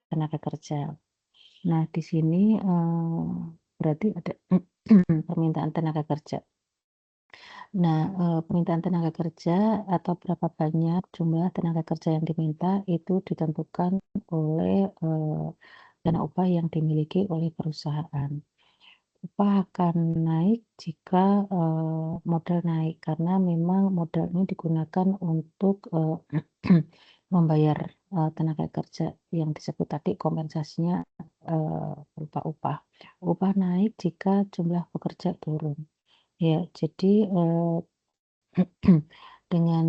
tenaga kerja. Nah, di sini, berarti ada permintaan tenaga kerja. Nah, permintaan tenaga kerja atau berapa banyak jumlah tenaga kerja yang diminta itu ditentukan oleh, dana upah yang dimiliki oleh perusahaan. Upah akan naik jika, modal naik, karena memang modal ini digunakan untuk, membayar, tenaga kerja yang disebut tadi kompensasinya, berupa upah. Upah naik jika jumlah pekerja turun. Ya, jadi, dengan,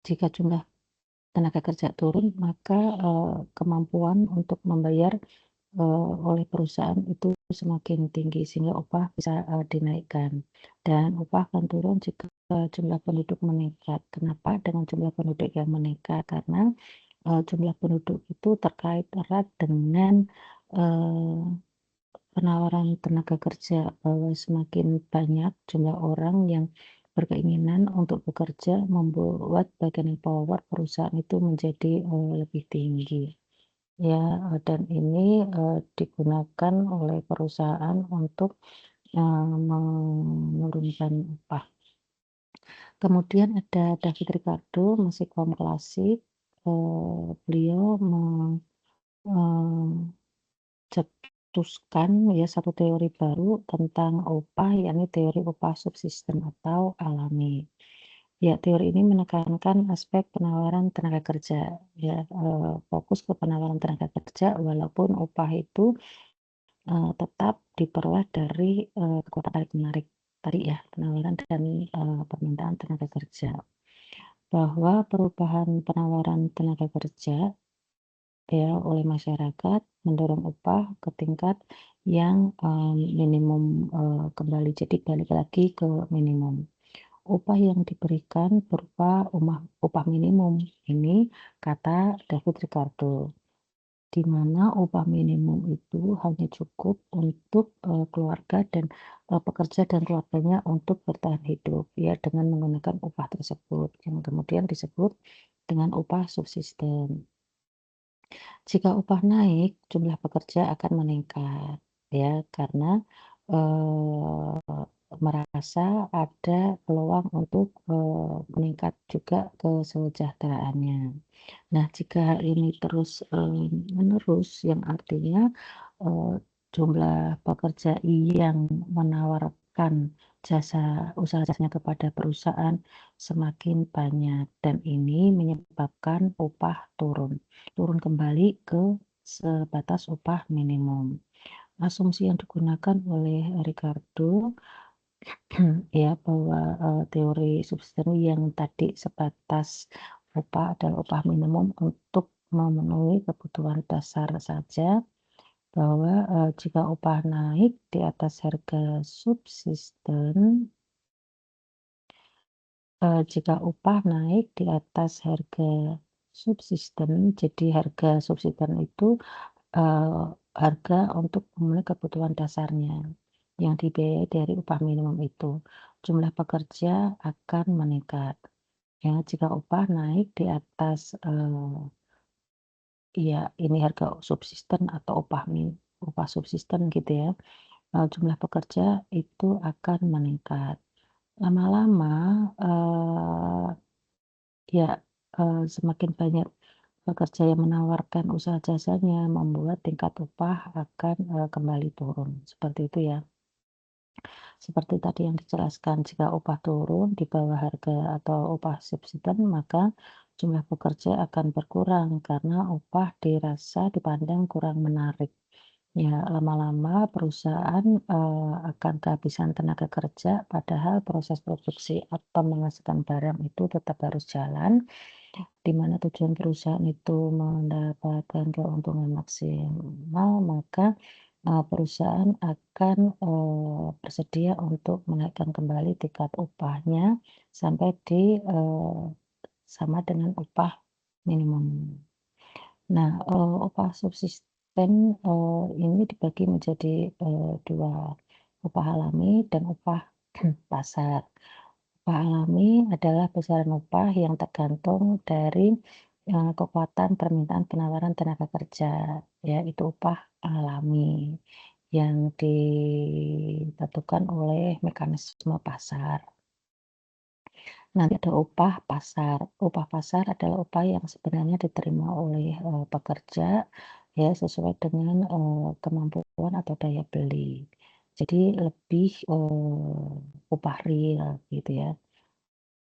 jika jumlah tenaga kerja turun, maka, kemampuan untuk membayar, oleh perusahaan itu semakin tinggi sehingga upah bisa, dinaikkan. Dan upah akan turun jika jumlah penduduk meningkat. Kenapa dengan jumlah penduduk yang meningkat? Karena, jumlah penduduk itu terkait erat dengan, eee, penawaran tenaga kerja, bahwa semakin banyak jumlah orang yang berkeinginan untuk bekerja membuat bargaining power perusahaan itu menjadi, lebih tinggi. Ya, dan ini, digunakan oleh perusahaan untuk, menurunkan upah. Kemudian ada David Ricardo, musikum klasik, beliau mencetuskan ya satu teori baru tentang upah, yakni teori upah subsisten atau alami. Ya, teori ini menekankan aspek penawaran tenaga kerja, ya, fokus ke penawaran tenaga kerja walaupun upah itu tetap diperoleh dari, kekuatan tarik-menarik tadi ya, penawaran dan, permintaan tenaga kerja. Bahwa perubahan penawaran tenaga kerja ya oleh masyarakat mendorong upah ke tingkat yang, minimum, kembali. Jadi balik lagi ke minimum. Upah yang diberikan berupa upah minimum, ini kata David Ricardo. Di mana upah minimum itu hanya cukup untuk, keluarga dan, pekerja dan keluarganya untuk bertahan hidup, ya dengan menggunakan upah tersebut, yang kemudian disebut dengan upah subsisten. Jika upah naik, jumlah pekerja akan meningkat, ya karena, eee, merasa ada peluang untuk, meningkat juga kesejahteraannya. Nah, jika hal ini terus, menerus, yang artinya, eee, jumlah pekerja yang menawarkan usaha jasanya kepada perusahaan semakin banyak dan ini menyebabkan upah turun kembali ke sebatas upah minimum. Asumsi yang digunakan oleh Ricardo ya bahwa, teori subsisten yang tadi sebatas upah adalah upah minimum untuk memenuhi kebutuhan dasar saja, bahwa, jika upah naik di atas harga subsisten jika upah naik di atas harga subsisten, jadi harga subsisten itu, eee, harga untuk memenuhi kebutuhan dasarnya yang dibiayai dari upah minimum itu. Jumlah pekerja akan meningkat. Ya, jika upah naik di atas, ya ini harga subsisten atau upah subsisten gitu ya, jumlah pekerja itu akan meningkat. Lama-lama, ya, semakin banyak pekerja yang menawarkan usaha jasanya membuat tingkat upah akan, kembali turun, seperti itu ya. Seperti tadi yang dijelaskan, jika upah turun di bawah harga atau upah subsiden, maka jumlah pekerja akan berkurang karena upah dipandang kurang menarik. Ya, lama-lama perusahaan, akan kehabisan tenaga kerja, padahal proses produksi atau menghasilkan barang itu tetap harus jalan, di mana tujuan perusahaan itu mendapatkan keuntungan maksimal, maka, perusahaan akan, bersedia untuk menaikkan kembali tingkat upahnya sampai sama dengan upah minimum. Nah, upah subsisten, ini dibagi menjadi, 2, upah alami dan upah pasar. Upah alami adalah besaran upah yang tergantung dari kekuatan permintaan penawaran tenaga kerja, ya itu upah alami yang ditentukan oleh mekanisme pasar. Nanti ada upah pasar. Upah pasar adalah upah yang sebenarnya diterima oleh, pekerja, ya sesuai dengan, kemampuan atau daya beli. Jadi lebih, upah real gitu ya.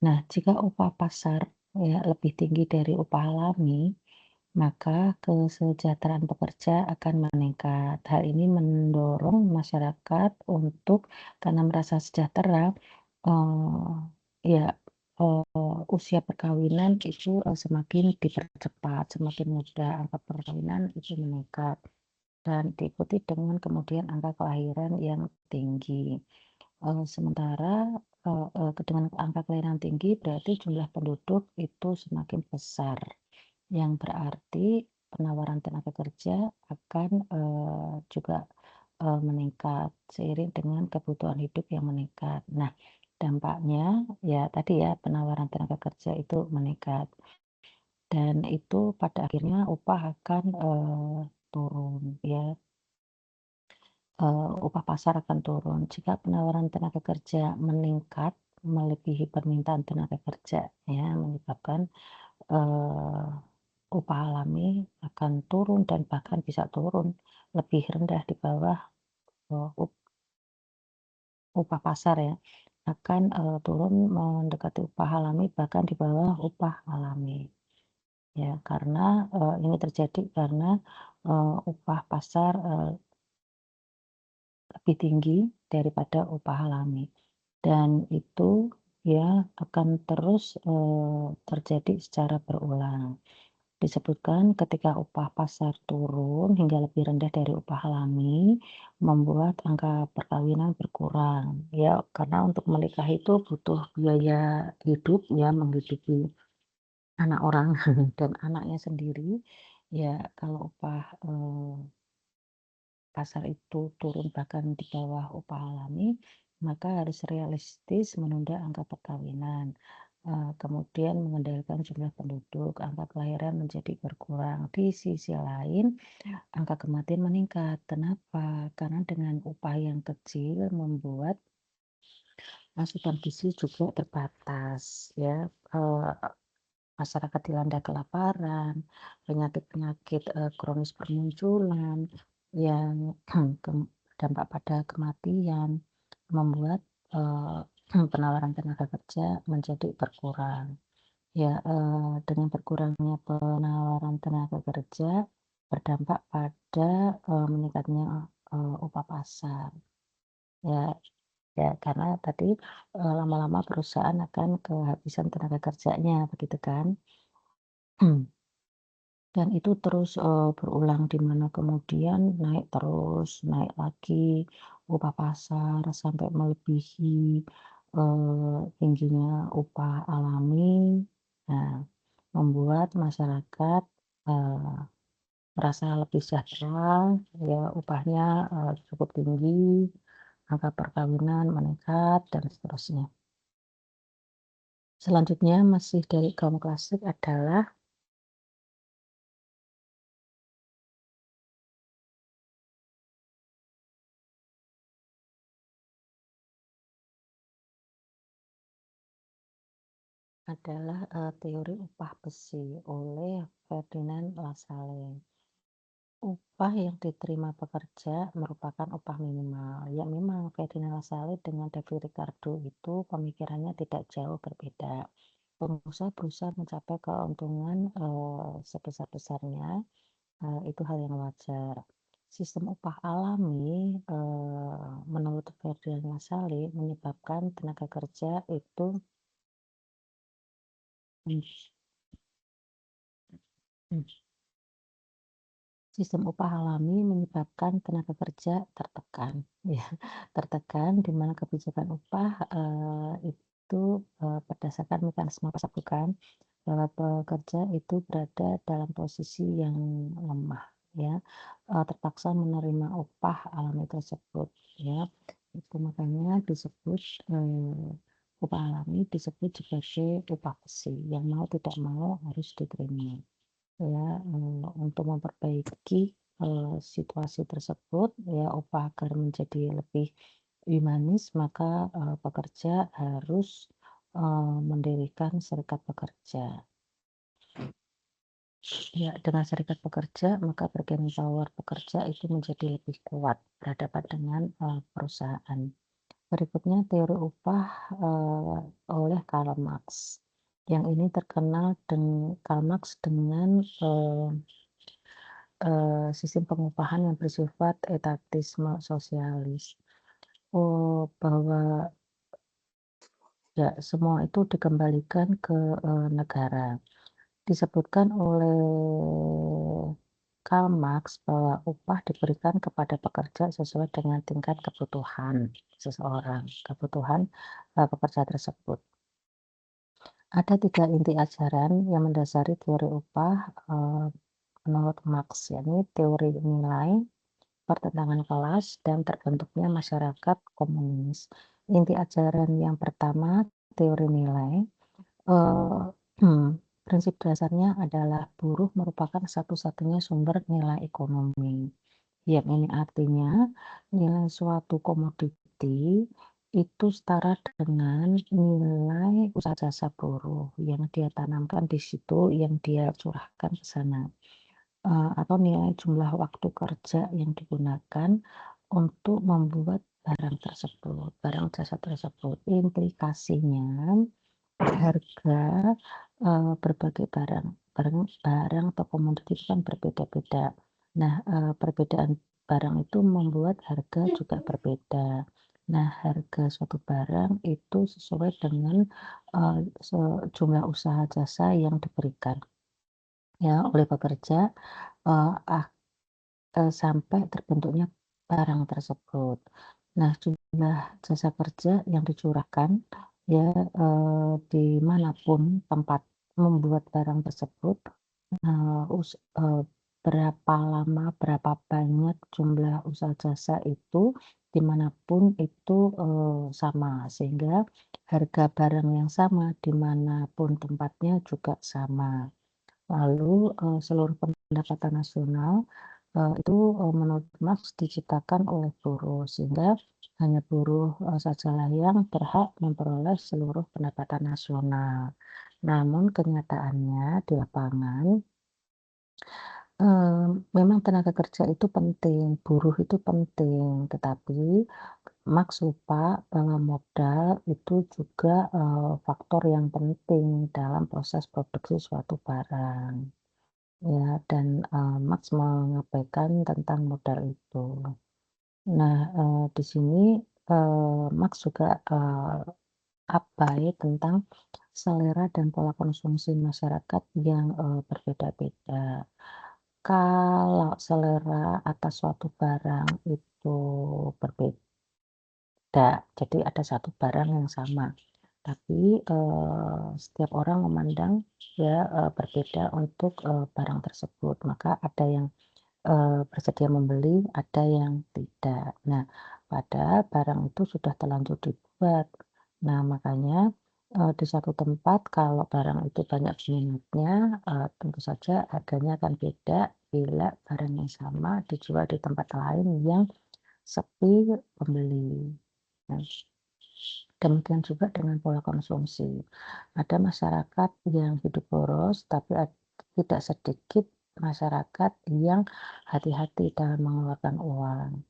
Nah, jika upah pasar ya lebih tinggi dari upah alami, maka kesejahteraan pekerja akan meningkat. Hal ini mendorong masyarakat untuk karena merasa sejahtera, eee, ya, usia perkawinan itu, semakin dipercepat, semakin muda angka perkawinan itu meningkat dan diikuti dengan kemudian angka kelahiran yang tinggi. Sementara, dengan angka kelahiran tinggi berarti jumlah penduduk itu semakin besar, yang berarti penawaran tenaga kerja akan, juga, meningkat seiring dengan kebutuhan hidup yang meningkat. Nah, dampaknya ya tadi ya penawaran tenaga kerja itu meningkat dan itu pada akhirnya upah akan, turun ya. Upah pasar akan turun. Jika penawaran tenaga kerja meningkat melebihi permintaan tenaga kerja ya, menyebabkan, eee, upah alami akan turun dan bahkan bisa turun lebih rendah di bawah, eee, up upah pasar ya, akan, turun mendekati upah alami bahkan di bawah upah alami. Ya, karena, ini terjadi karena, upah pasar, lebih tinggi daripada upah alami. Dan itu ya akan terus, terjadi secara berulang. Disebutkan ketika upah pasar turun hingga lebih rendah dari upah alami, membuat angka perkawinan berkurang. Ya, karena untuk menikah itu butuh biaya hidup ya, menghidupi anak orang dan anaknya sendiri. Ya, kalau upah, pasar itu turun bahkan di bawah upah alami, maka harus realistis menunda angka perkawinan, kemudian mengendalikan jumlah penduduk, angka kelahiran menjadi berkurang. Di sisi lain, angka kematian meningkat. Kenapa? Karena dengan upah yang kecil membuat asupan gizi juga terbatas, ya. Masyarakat dilanda kelaparan, penyakit-penyakit, kronis bermunculan, yang berdampak pada kematian, membuat, eee, penawaran tenaga kerja menjadi berkurang. Ya, dengan berkurangnya penawaran tenaga kerja, berdampak pada, meningkatnya, upah pasar. Ya ya karena tadi, lama-lama perusahaan akan kehabisan tenaga kerjanya, begitu kan? Dan itu terus, berulang di mana kemudian naik terus, naik lagi upah pasar sampai melebihi, tingginya upah alami. Nah, membuat masyarakat, eee, merasa lebih sejahtera, ya upahnya, cukup tinggi, angka perkawinan meningkat, dan seterusnya. Selanjutnya masih dari kaum klasik adalah, teori upah besi oleh Ferdinand Lassalle. Upah yang diterima pekerja merupakan upah minimal. Ya memang Ferdinand Lassalle dengan David Ricardo itu pemikirannya tidak jauh berbeda. Pengusaha berusaha mencapai keuntungan, sebesar-besarnya, itu hal yang wajar. Sistem upah alami, menurut Ferdinand Lassalle menyebabkan tenaga kerja itu mmm, mmm, sistem upah alami menyebabkan tenaga kerja tertekan, ya, tertekan di mana kebijakan upah, itu, berdasarkan mekanisme pasar bukan, bahwa pekerja itu berada dalam posisi yang lemah, ya, terpaksa menerima upah alami tersebut, ya. Itu makanya disebut, upah alami disebut sebagai upah besi, yang mau tidak mau harus diterima. Ya, untuk memperbaiki, situasi tersebut, ya upah agar menjadi lebih humanis, maka, pekerja harus, mendirikan serikat pekerja. Ya, dengan serikat pekerja, maka bargaining power pekerja itu menjadi lebih kuat berhadapan dengan, perusahaan. Berikutnya teori upah, oleh Karl Marx. Yang ini terkenal Karl Marx dengan, sistem pengupahan yang bersifat etatisme sosialis. Bahwa ya semua itu dikembalikan ke, negara. Disebutkan oleh Karl Marx bahwa upah diberikan kepada pekerja sesuai dengan tingkat kebutuhan seseorang, kebutuhan, pekerja tersebut. Ada 3 inti ajaran yang mendasari teori upah, menurut Marx, yakni teori nilai, pertentangan kelas, dan terbentuknya masyarakat komunis. Inti ajaran yang pertama, teori nilai, eee, prinsip dasarnya adalah buruh merupakan satu-satunya sumber nilai ekonomi. Yang ini artinya nilai suatu komoditi itu setara dengan nilai usaha jasa buruh yang dia tanamkan di situ, yang dia curahkan ke sana. Atau nilai jumlah waktu kerja yang digunakan untuk membuat barang tersebut, barang jasa tersebut. Implikasinya harga, berbagai barang atau komoditi itu kan berbeda-beda. Nah, perbedaan barang itu membuat harga juga berbeda. Nah, harga suatu barang itu sesuai dengan, jumlah usaha jasa yang diberikan ya oleh pekerja, eee, ah sampai terbentuknya barang tersebut. Nah, jumlah jasa kerja yang dicurahkan ya, di manapun tempat membuat barang tersebut, eee, us eee, berapa lama, berapa banyak jumlah usaha jasa itu, dimanapun itu, sama. Sehingga harga barang yang sama dimanapun tempatnya juga sama. Lalu, seluruh pendapatan nasional, itu, menurut Marx diciptakan oleh buruh, sehingga hanya buruh, sajalah yang berhak memperoleh seluruh pendapatan nasional. Namun kenyataannya di lapangan, memang tenaga kerja itu penting, buruh itu penting, tetapi Marx lupa bahwa modal itu juga, faktor yang penting dalam proses produksi suatu barang. Ya, dan, Marx mengabaikan tentang modal itu. Nah, di sini, Marx juga, abai tentang selera dan pola konsumsi masyarakat yang, berbeda-beda. Kalau selera atas suatu barang itu berbeda, jadi ada satu barang yang sama, tapi, setiap orang memandang ya, berbeda untuk, barang tersebut. Maka ada yang bersedia membeli, ada yang tidak. Nah, padahal barang itu sudah terlanjur dibuat. Nah, makanya, di satu tempat kalau barang itu banyak peminatnya, tentu saja harganya akan beda bila barang yang sama dijual di tempat lain yang sepi pembeli. Nah, demikian juga dengan pola konsumsi. Ada masyarakat yang hidup boros, tapi tidak sedikit masyarakat yang hati-hati dalam mengeluarkan uang.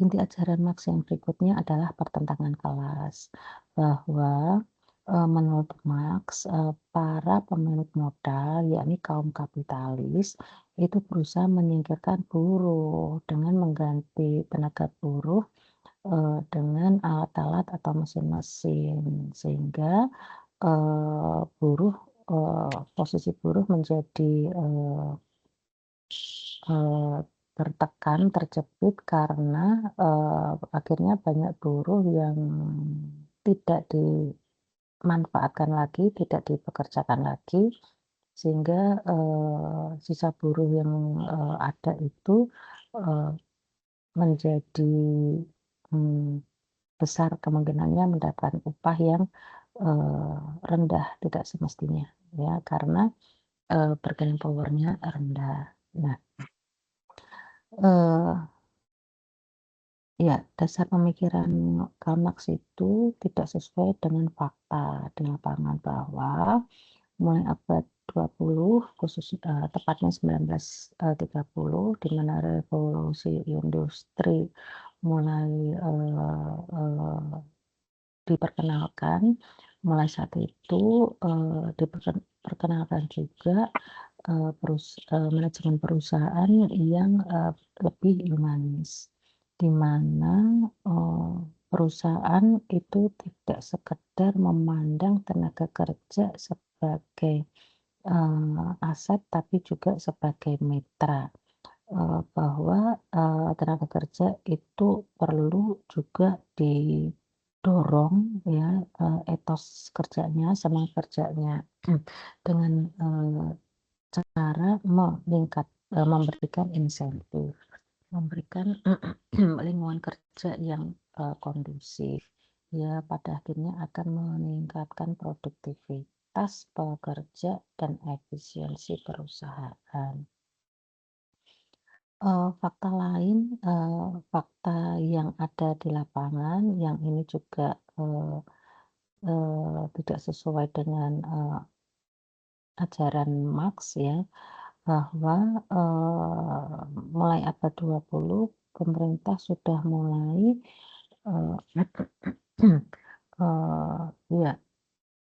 Inti ajaran Marx yang berikutnya adalah pertentangan kelas, bahwa menurut Marx, para pemilik modal, yakni kaum kapitalis, itu berusaha menyingkirkan buruh dengan mengganti tenaga buruh dengan alat-alat atau mesin-mesin, sehingga, posisi buruh menjadi, eee, tertekan, terjepit karena, akhirnya banyak buruh yang tidak dimanfaatkan lagi, tidak dipekerjakan lagi, sehingga, sisa buruh yang, ada itu, eee, menjadi, mmm besar kemungkinannya mendapatkan upah yang, eee, rendah, tidak semestinya, ya, karena, bargaining power-nya rendah. Nah, eee, ya, dasar pemikiran Karl Marx itu tidak sesuai dengan fakta di lapangan bahwa mulai abad 20 khusus tepatnya 1930 di mana revolusi industri mulai, eee eee, diperkenalkan, mulai saat itu, diperkenalkan juga, manajemen perusahaan yang, lebih humanis, di mana, perusahaan itu tidak sekedar memandang tenaga kerja sebagai, aset, tapi juga sebagai mitra, bahwa, tenaga kerja itu perlu juga didorong ya, etos kerjanya, semangat kerjanya, dengan, cara memberikan insentif, memberikan lingkungan kerja yang, kondusif, ya pada akhirnya akan meningkatkan produktivitas pekerja dan efisiensi perusahaan. Fakta lain, fakta yang ada di lapangan yang ini juga, tidak sesuai dengan, ajaran Marx ya, bahwa, mulai abad 20 pemerintah sudah mulai, eee, ya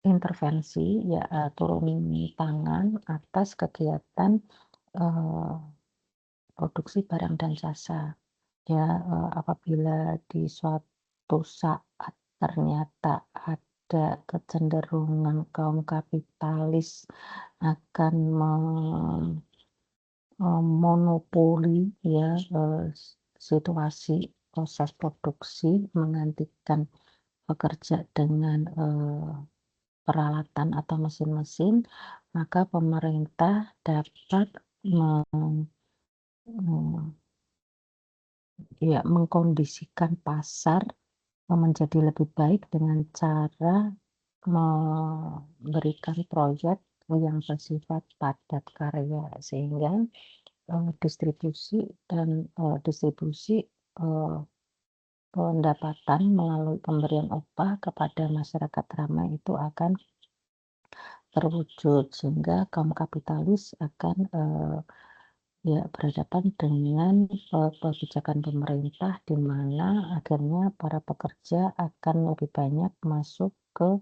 intervensi ya, turun tangan atas kegiatan, eee, produksi barang dan jasa. Ya, apabila di suatu saat ternyata ada kecenderungan kaum kapitalis akan memonopoli ya, situasi proses produksi, menggantikan pekerja dengan, peralatan atau mesin-mesin, maka pemerintah dapat mmm, ya mengkondisikan pasar menjadi lebih baik dengan cara memberikan proyek yang bersifat padat karya sehingga, distribusi dan, distribusi, eee, pendapatan melalui pemberian upah kepada masyarakat ramai itu akan terwujud sehingga kaum kapitalis akan, ya berhadapan dengan, kebijakan pemerintah di mana akhirnya para pekerja akan lebih banyak masuk ke,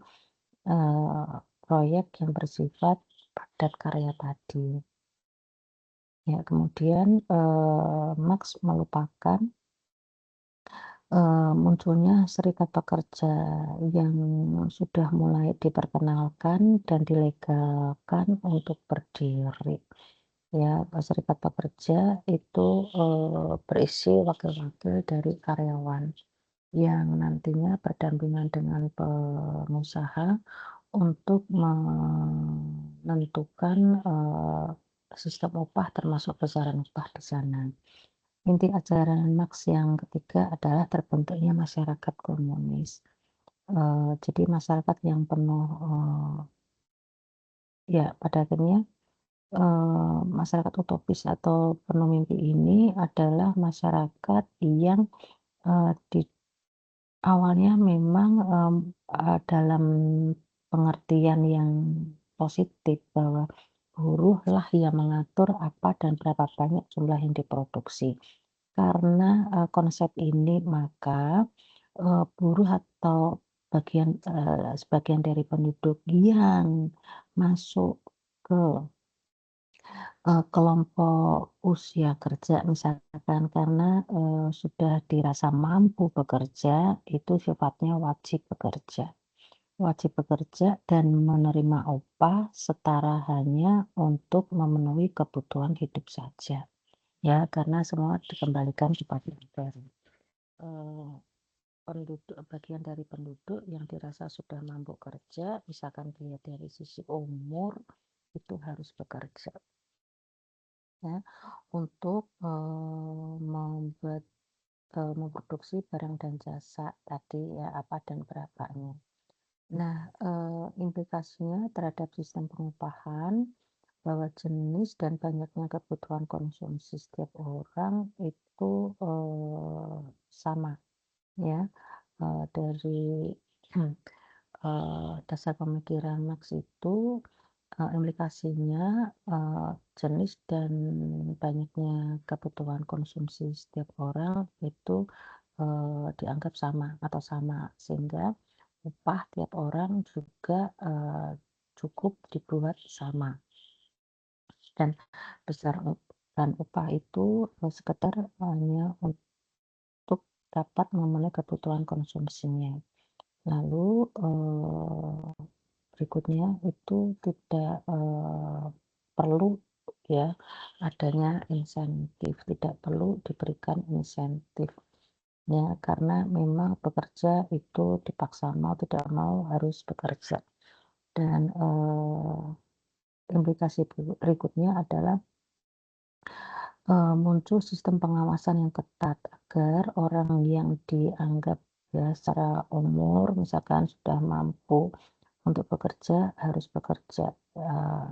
proyek yang bersifat padat karya tadi. Ya kemudian, Marx melupakan, munculnya serikat pekerja yang sudah mulai diperkenalkan dan dilegalkan untuk berdiri. Ya, serikat pekerja itu, berisi wakil-wakil dari karyawan yang nantinya berdampingan dengan pengusaha untuk menentukan, sistem upah termasuk besaran upah di sana. Inti ajaran Marx yang ketiga adalah terbentuknya masyarakat komunis. Jadi masyarakat yang penuh, ya pada akhirnya, masyarakat utopis atau penuh mimpi ini adalah masyarakat yang, di awalnya memang, dalam pengertian yang positif bahwa buruhlah yang mengatur apa dan berapa banyak jumlah yang diproduksi. Karena, konsep ini maka, buruh atau sebagian dari penduduk yang masuk ke kelompok usia kerja misalkan karena, sudah dirasa mampu bekerja, itu sifatnya wajib bekerja. Wajib bekerja dan menerima upah setara hanya untuk memenuhi kebutuhan hidup saja. Ya, karena semua dikembalikan kepada materi. Eee, bagian dari penduduk yang dirasa sudah mampu kerja, misalkan dia dari sisi umur, itu harus bekerja. Ya, untuk, membuat memproduksi barang dan jasa tadi ya, apa dan berapanya. Nah, implikasinya terhadap sistem pengupahan bahwa jenis dan banyaknya kebutuhan konsumsi setiap orang itu, sama ya, dari dasar pemikiran Marx itu, implikasinya, jenis dan banyaknya kebutuhan konsumsi setiap orang itu, dianggap sama atau sama, sehingga upah tiap orang juga, cukup dibuat sama dan besaran upah itu, sekedar hanya untuk dapat memenuhi kebutuhan konsumsinya. Lalu, berikutnya itu tidak, perlu ya adanya insentif, tidak perlu diberikan insentif ya, karena memang pekerja itu dipaksa mau tidak mau harus bekerja dan, implikasi berikutnya adalah, muncul sistem pengawasan yang ketat agar orang yang dianggap ya secara umur misalkan sudah mampu untuk bekerja, harus bekerja,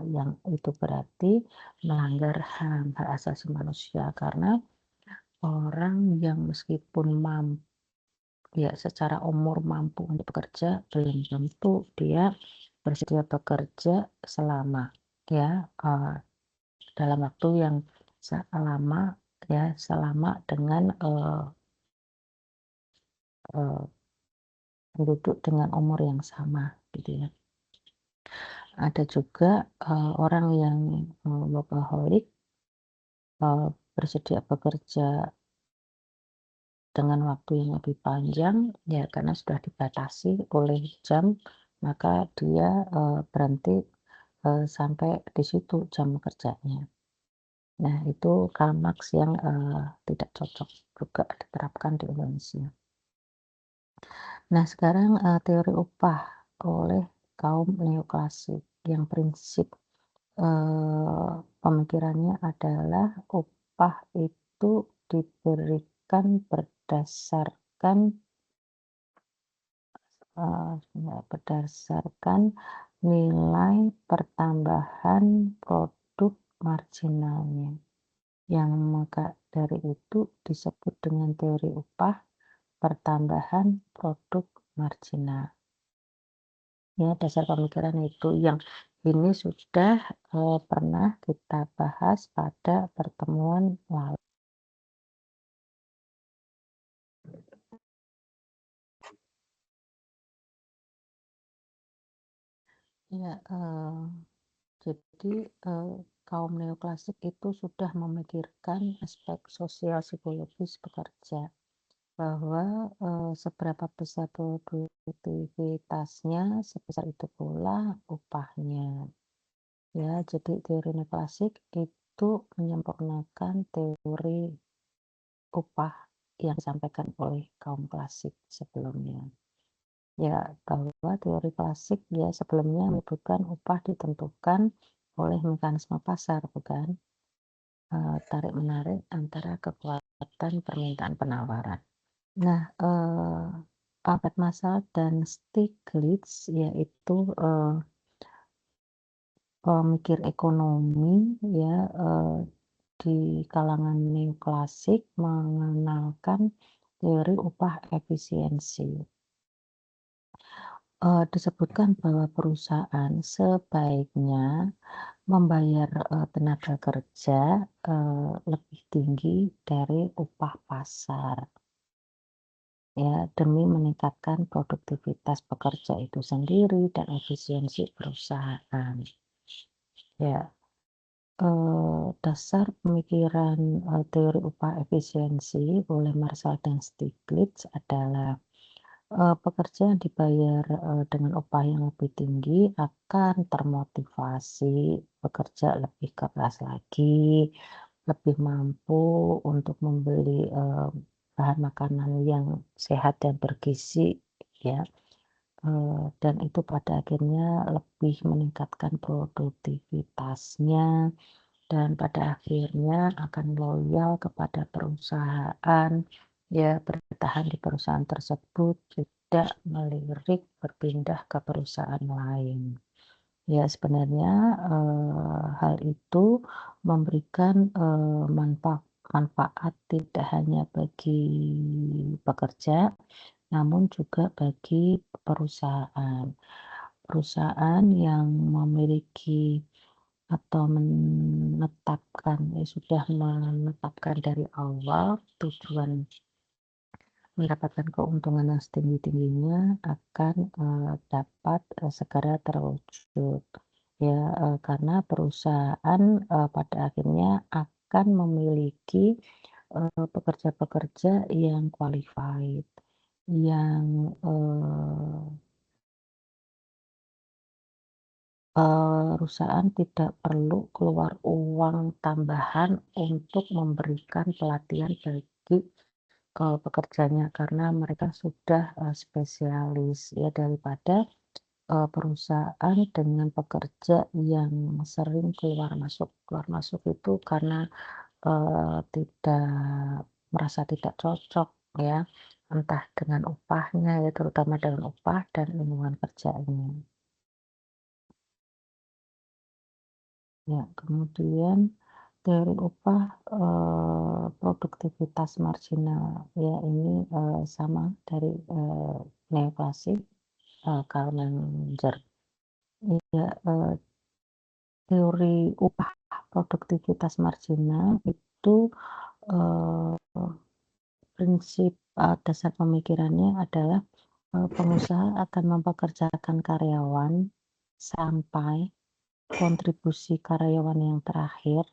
yang itu berarti melanggar HAM, hak asasi manusia. Karena orang yang meskipun ya secara umur mampu untuk bekerja, belum tentu dia bersedia bekerja selama ya, dalam waktu yang lama ya, selama dengan, eee, penduduk dengan umur yang sama gitu ya. Ada juga, orang yang, workaholic, bersedia bekerja dengan waktu yang lebih panjang, ya karena sudah dibatasi oleh jam, maka dia, berhenti, sampai di situ jam kerjanya. Nah itu Karl Marx yang, tidak cocok juga diterapkan di Indonesia. Nah sekarang, teori upah oleh kaum neoklasik yang prinsip pemikirannya adalah upah itu diberikan berdasarkan, berdasarkan nilai pertambahan produk marginalnya, yang maka dari itu disebut dengan teori upah pertambahan produk marginal. Ya, dasar pemikiran itu yang ini sudah, pernah kita bahas pada pertemuan lalu. Ya, jadi, kaum neoklasik itu sudah memikirkan aspek sosial psikologis pekerja, bahwa, seberapa besar produktivitasnya, sebesar itu pula upahnya. Ya, jadi teori neoklasik itu menyempurnakan teori upah yang disampaikan oleh kaum klasik sebelumnya. Ya, bahwa teori klasik ya sebelumnya menyebutkan upah ditentukan oleh mekanisme pasar, bukan tarik-menarik antara kekuatan permintaan penawaran. Nah, Albert Marshall dan Stiglitz yaitu pemikir ekonomi ya, di kalangan neoklasik mengenalkan teori upah efisiensi. Disebutkan bahwa perusahaan sebaiknya membayar, tenaga kerja, lebih tinggi dari upah pasar, ya, demi meningkatkan produktivitas pekerja itu sendiri dan efisiensi perusahaan. Ya, dasar pemikiran, teori upah efisiensi oleh Marshall dan Stiglitz adalah pekerja yang dibayar, dengan upah yang lebih tinggi akan termotivasi bekerja lebih keras lagi, lebih mampu untuk membeli, bahan makanan yang sehat dan bergizi ya, dan itu pada akhirnya lebih meningkatkan produktivitasnya dan pada akhirnya akan loyal kepada perusahaan ya bertahan di perusahaan tersebut, tidak melirik berpindah ke perusahaan lain. Ya sebenarnya, hal itu memberikan, manfaat tidak hanya bagi pekerja, namun juga bagi perusahaan. Perusahaan yang memiliki atau sudah menetapkan dari awal tujuan mendapatkan keuntungan yang setinggi-tingginya akan, dapat, segera terwujud. Ya, karena perusahaan, pada akhirnya akan memiliki, pekerja-pekerja yang qualified, yang, perusahaan tidak perlu keluar uang tambahan untuk memberikan pelatihan bagi pekerjanya karena mereka sudah, spesialis ya daripada, perusahaan dengan pekerja yang sering keluar masuk itu karena, tidak merasa tidak cocok ya, entah dengan upahnya ya terutama dengan upah dan lingkungan kerjanya. Ya, kemudian dari upah, produktivitas marginal, ya ini, sama dari, neoklasik, Karl Menninger. Ya, teori upah produktivitas marginal itu, eee, prinsip, dasar pemikirannya adalah, pengusaha akan mempekerjakan karyawan sampai kontribusi karyawan yang terakhir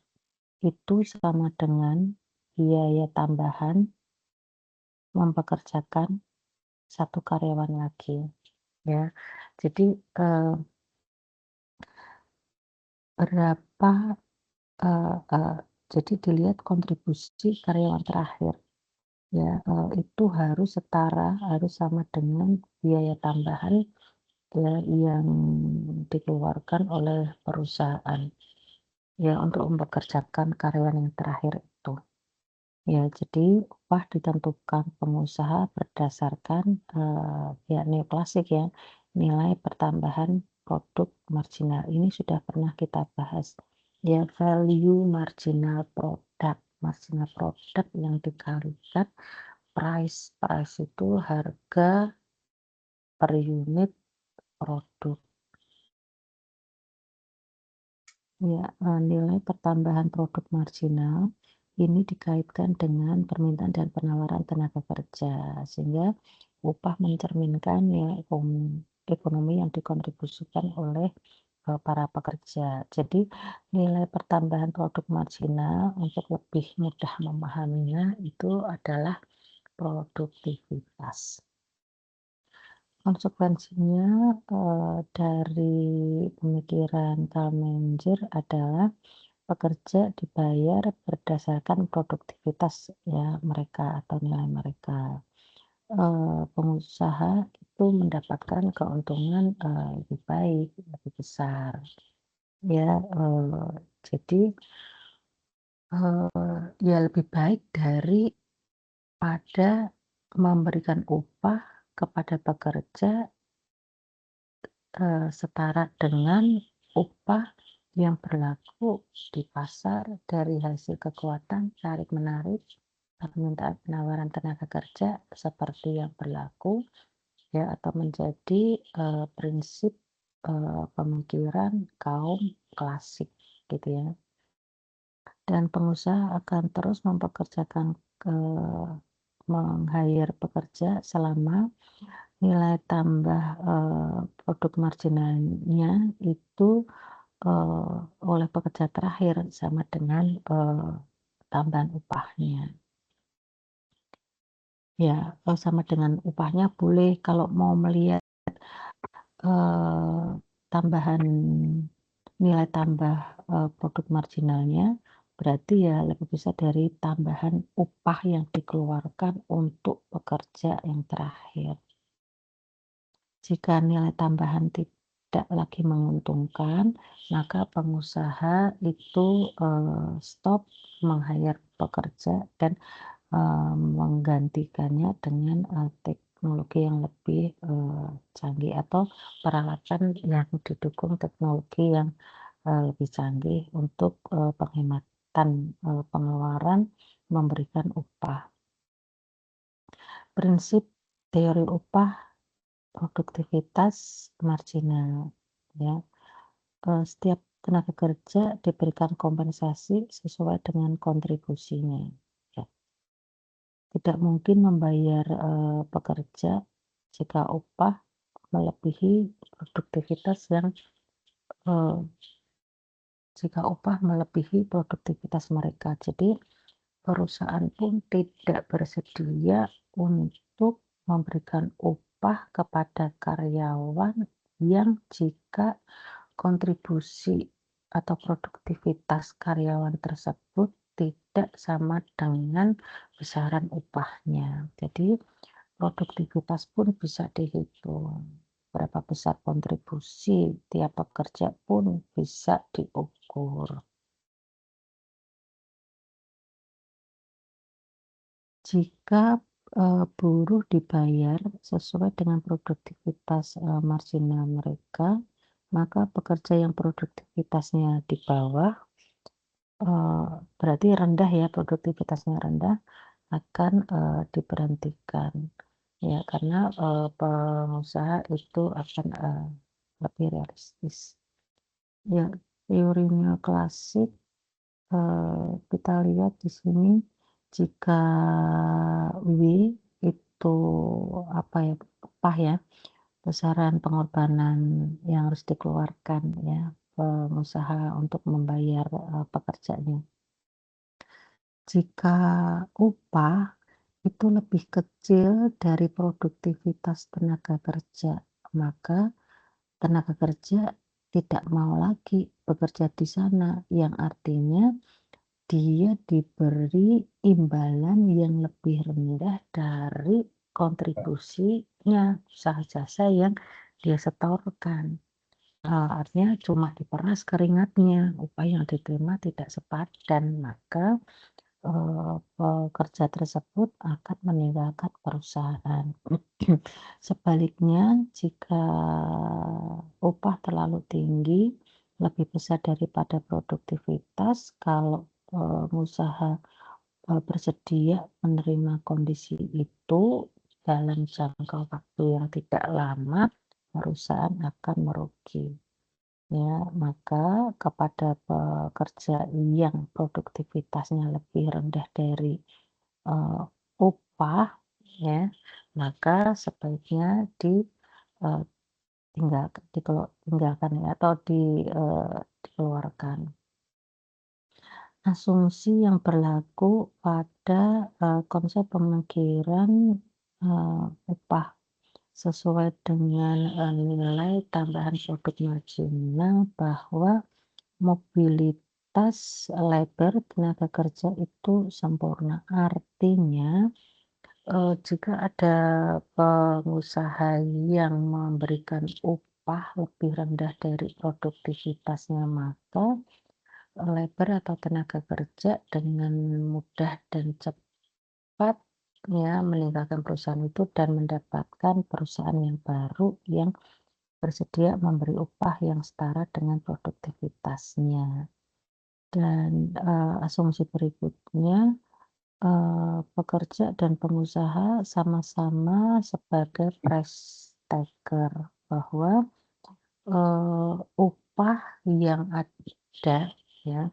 itu sama dengan biaya tambahan mempekerjakan satu karyawan lagi, ya. Jadi, berapa, eee eee, jadi dilihat kontribusi karyawan terakhir, ya, itu harus setara, harus sama dengan biaya tambahan, ya, yang dikeluarkan oleh perusahaan, ya, untuk mempekerjakan karyawan yang terakhir itu. Ya, jadi upah ditentukan pengusaha berdasarkan, ya neoklasik ya, nilai pertambahan produk marginal. Ini sudah pernah kita bahas. Ya, value marginal product yang dikalikan price. Price itu harga per unit produk. Ya, nilai pertambahan produk marginal ini dikaitkan dengan permintaan dan penawaran tenaga kerja, sehingga upah mencerminkan nilai ekonomi yang dikontribusikan oleh, para pekerja. Jadi, nilai pertambahan produk marginal untuk lebih mudah memahaminya itu adalah produktivitas. Konsekuensinya, dari pemikiran Karl Menninger adalah pekerja dibayar berdasarkan produktivitas ya mereka atau nilai mereka. Pengusaha itu mendapatkan keuntungan, lebih baik, lebih besar. Ya, jadi, ya lebih baik daripada memberikan upah kepada pekerja, setara dengan upah yang berlaku di pasar dari hasil kekuatan tarik-menarik permintaan penawaran tenaga kerja seperti yang berlaku ya atau menjadi, prinsip, pemikiran kaum klasik gitu ya. Dan pengusaha akan terus mempekerjakan, meng-hire pekerja selama nilai tambah, produk marginalnya itu, oleh pekerja terakhir sama dengan, tambahan upahnya. Ya, sama dengan upahnya boleh kalau mau melihat, eee, tambahan nilai tambah, produk marginalnya, berarti ya lebih besar dari tambahan upah yang dikeluarkan untuk pekerja yang terakhir. Jika nilai tambahan tidak lagi menguntungkan, maka pengusaha itu, stop meng-hire pekerja dan menggantikannya dengan, teknologi yang lebih, canggih atau peralatan yang didukung teknologi yang, lebih canggih untuk, penghematan, pengeluaran, memberikan upah. Prinsip teori upah produktivitas marginal, ya, setiap tenaga kerja diberikan kompensasi sesuai dengan kontribusinya, ya. Tidak mungkin membayar, pekerja jika upah melebihi produktivitas yang, eee, jika upah melebihi produktivitas mereka. Jadi, perusahaan pun tidak bersedia untuk memberikan upah kepada karyawan yang jika kontribusi atau produktivitas karyawan tersebut tidak sama dengan besaran upahnya. Jadi, produktivitas pun bisa dihitung. Berapa besar kontribusi tiap pekerja pun bisa diukur. Jika, buruh dibayar sesuai dengan produktivitas, marginal mereka, maka pekerja yang produktivitasnya di bawah, berarti rendah ya, produktivitasnya rendah, akan, diberhentikan. Ya, karena, pengusaha itu akan, lebih realistis. Ya, teorinya klasik, kita lihat di sini jika W itu apa ya, upah ya, besaran pengorbanan yang harus dikeluarkan ya, pengusaha untuk membayar, pekerjanya. Jika upah itu lebih kecil dari produktivitas tenaga kerja, maka tenaga kerja tidak mau lagi bekerja di sana, yang artinya dia diberi imbalan yang lebih rendah dari kontribusinya, usaha jasa yang dia setorkan. Artinya cuma diperas keringatnya, upah yang diterima tidak sepadan, maka, pekerja tersebut akan meninggalkan perusahaan. Sebaliknya, jika upah terlalu tinggi, lebih besar daripada produktivitas, kalau pengusaha, bersedia menerima kondisi itu dalam jangka waktu yang tidak lama, perusahaan akan merugi. Ya, maka kepada pekerja yang produktivitasnya lebih rendah dari, eee, upah ya, maka sebaiknya eee, tinggalkan ya atau dikeluarkan. Asumsi yang berlaku pada, konsep pemikiran, upah sesuai dengan, nilai tambahan produk marginal bahwa mobilitas labor tenaga kerja itu sempurna. Artinya, jika ada pengusaha yang memberikan upah lebih rendah dari produktivitasnya, maka labor atau tenaga kerja dengan mudah dan cepat ya meninggalkan perusahaan itu dan mendapatkan perusahaan yang baru yang bersedia memberi upah yang setara dengan produktivitasnya. Dan, asumsi berikutnya, pekerja dan pengusaha sama-sama sebagai price taker, bahwa, upah yang ada ya,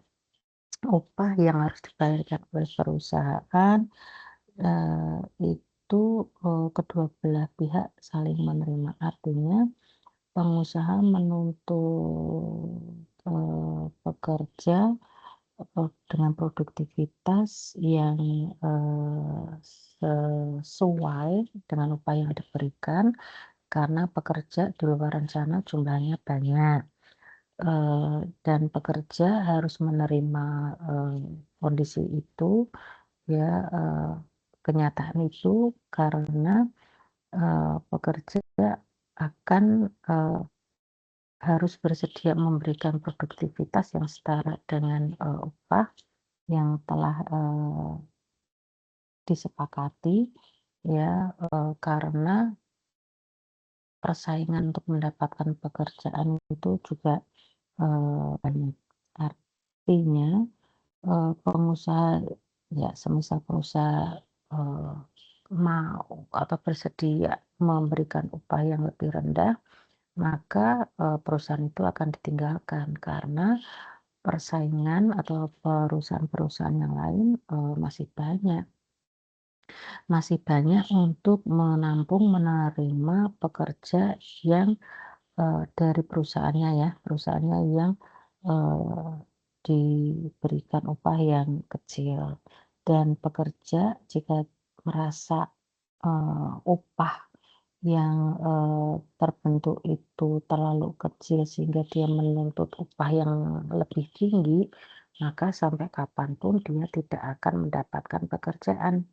upah yang harus dibayarkan oleh perusahaan, eee, itu, kedua belah pihak saling menerima. Artinya pengusaha menuntut, pekerja dengan produktivitas yang, sesuai dengan upah yang diberikan, karena pekerja di luar sana jumlahnya banyak, dan pekerja harus menerima, kondisi itu ya, kenyataan itu karena, pekerja akan, harus bersedia memberikan produktivitas yang setara dengan, upah yang telah, disepakati ya, karena persaingan untuk mendapatkan pekerjaan itu juga, banyak. Artinya, pengusaha ya semisal pengusaha, eee, mau atau bersedia memberikan upah yang lebih rendah, maka, perusahaan itu akan ditinggalkan karena persaingan atau perusahaan-perusahaan yang lain, masih banyak untuk menampung, menerima pekerja yang, dari perusahaannya ya, perusahaannya yang, eee, diberikan upah yang kecil. Dan pekerja jika merasa, upah yang, terbentuk itu terlalu kecil sehingga dia menuntut upah yang lebih tinggi, maka sampai kapanpun dia tidak akan mendapatkan pekerjaan.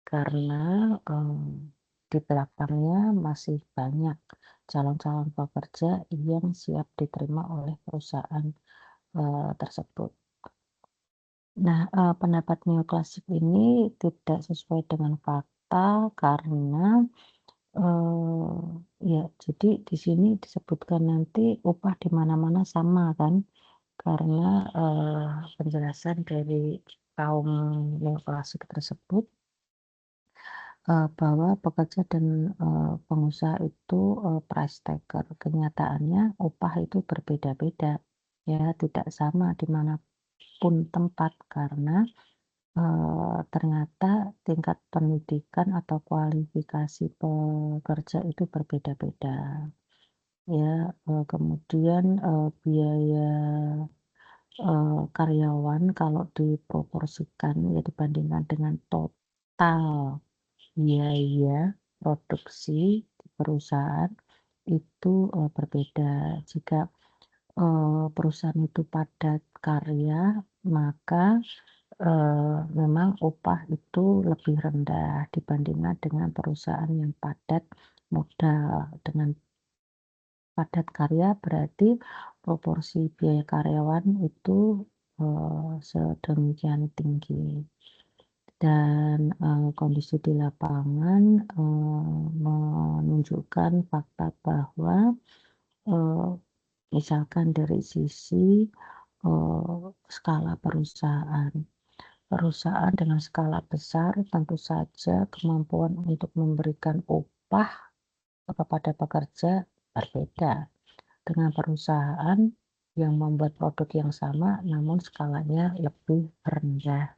Karena, di belakangnya masih banyak calon-calon pekerja yang siap diterima oleh perusahaan, tersebut. Nah, pendapat neoklasik ini tidak sesuai dengan fakta karena, eee, ya jadi di sini disebutkan nanti upah di mana-mana sama kan, karena, penjelasan dari kaum neoklasik tersebut, bahwa pekerja dan, pengusaha itu, price taker. Kenyataannya upah itu berbeda-beda, ya tidak sama di mana pun tempat karena, ternyata tingkat pendidikan atau kualifikasi pekerja itu berbeda-beda, ya, kemudian, biaya, karyawan kalau diproporsikan ya dibandingkan dengan total biaya produksi di perusahaan itu, berbeda. Jika, perusahaan itu padat karya, maka, memang upah itu lebih rendah dibandingkan dengan perusahaan yang padat modal. Dengan padat karya berarti proporsi biaya karyawan itu, sedemikian tinggi. Dan, kondisi di lapangan, menunjukkan fakta bahwa, eee, misalkan dari sisi, skala perusahaan. Perusahaan dengan skala besar tentu saja kemampuan untuk memberikan upah kepada pekerja berbeda dengan perusahaan yang membuat produk yang sama namun skalanya lebih rendah.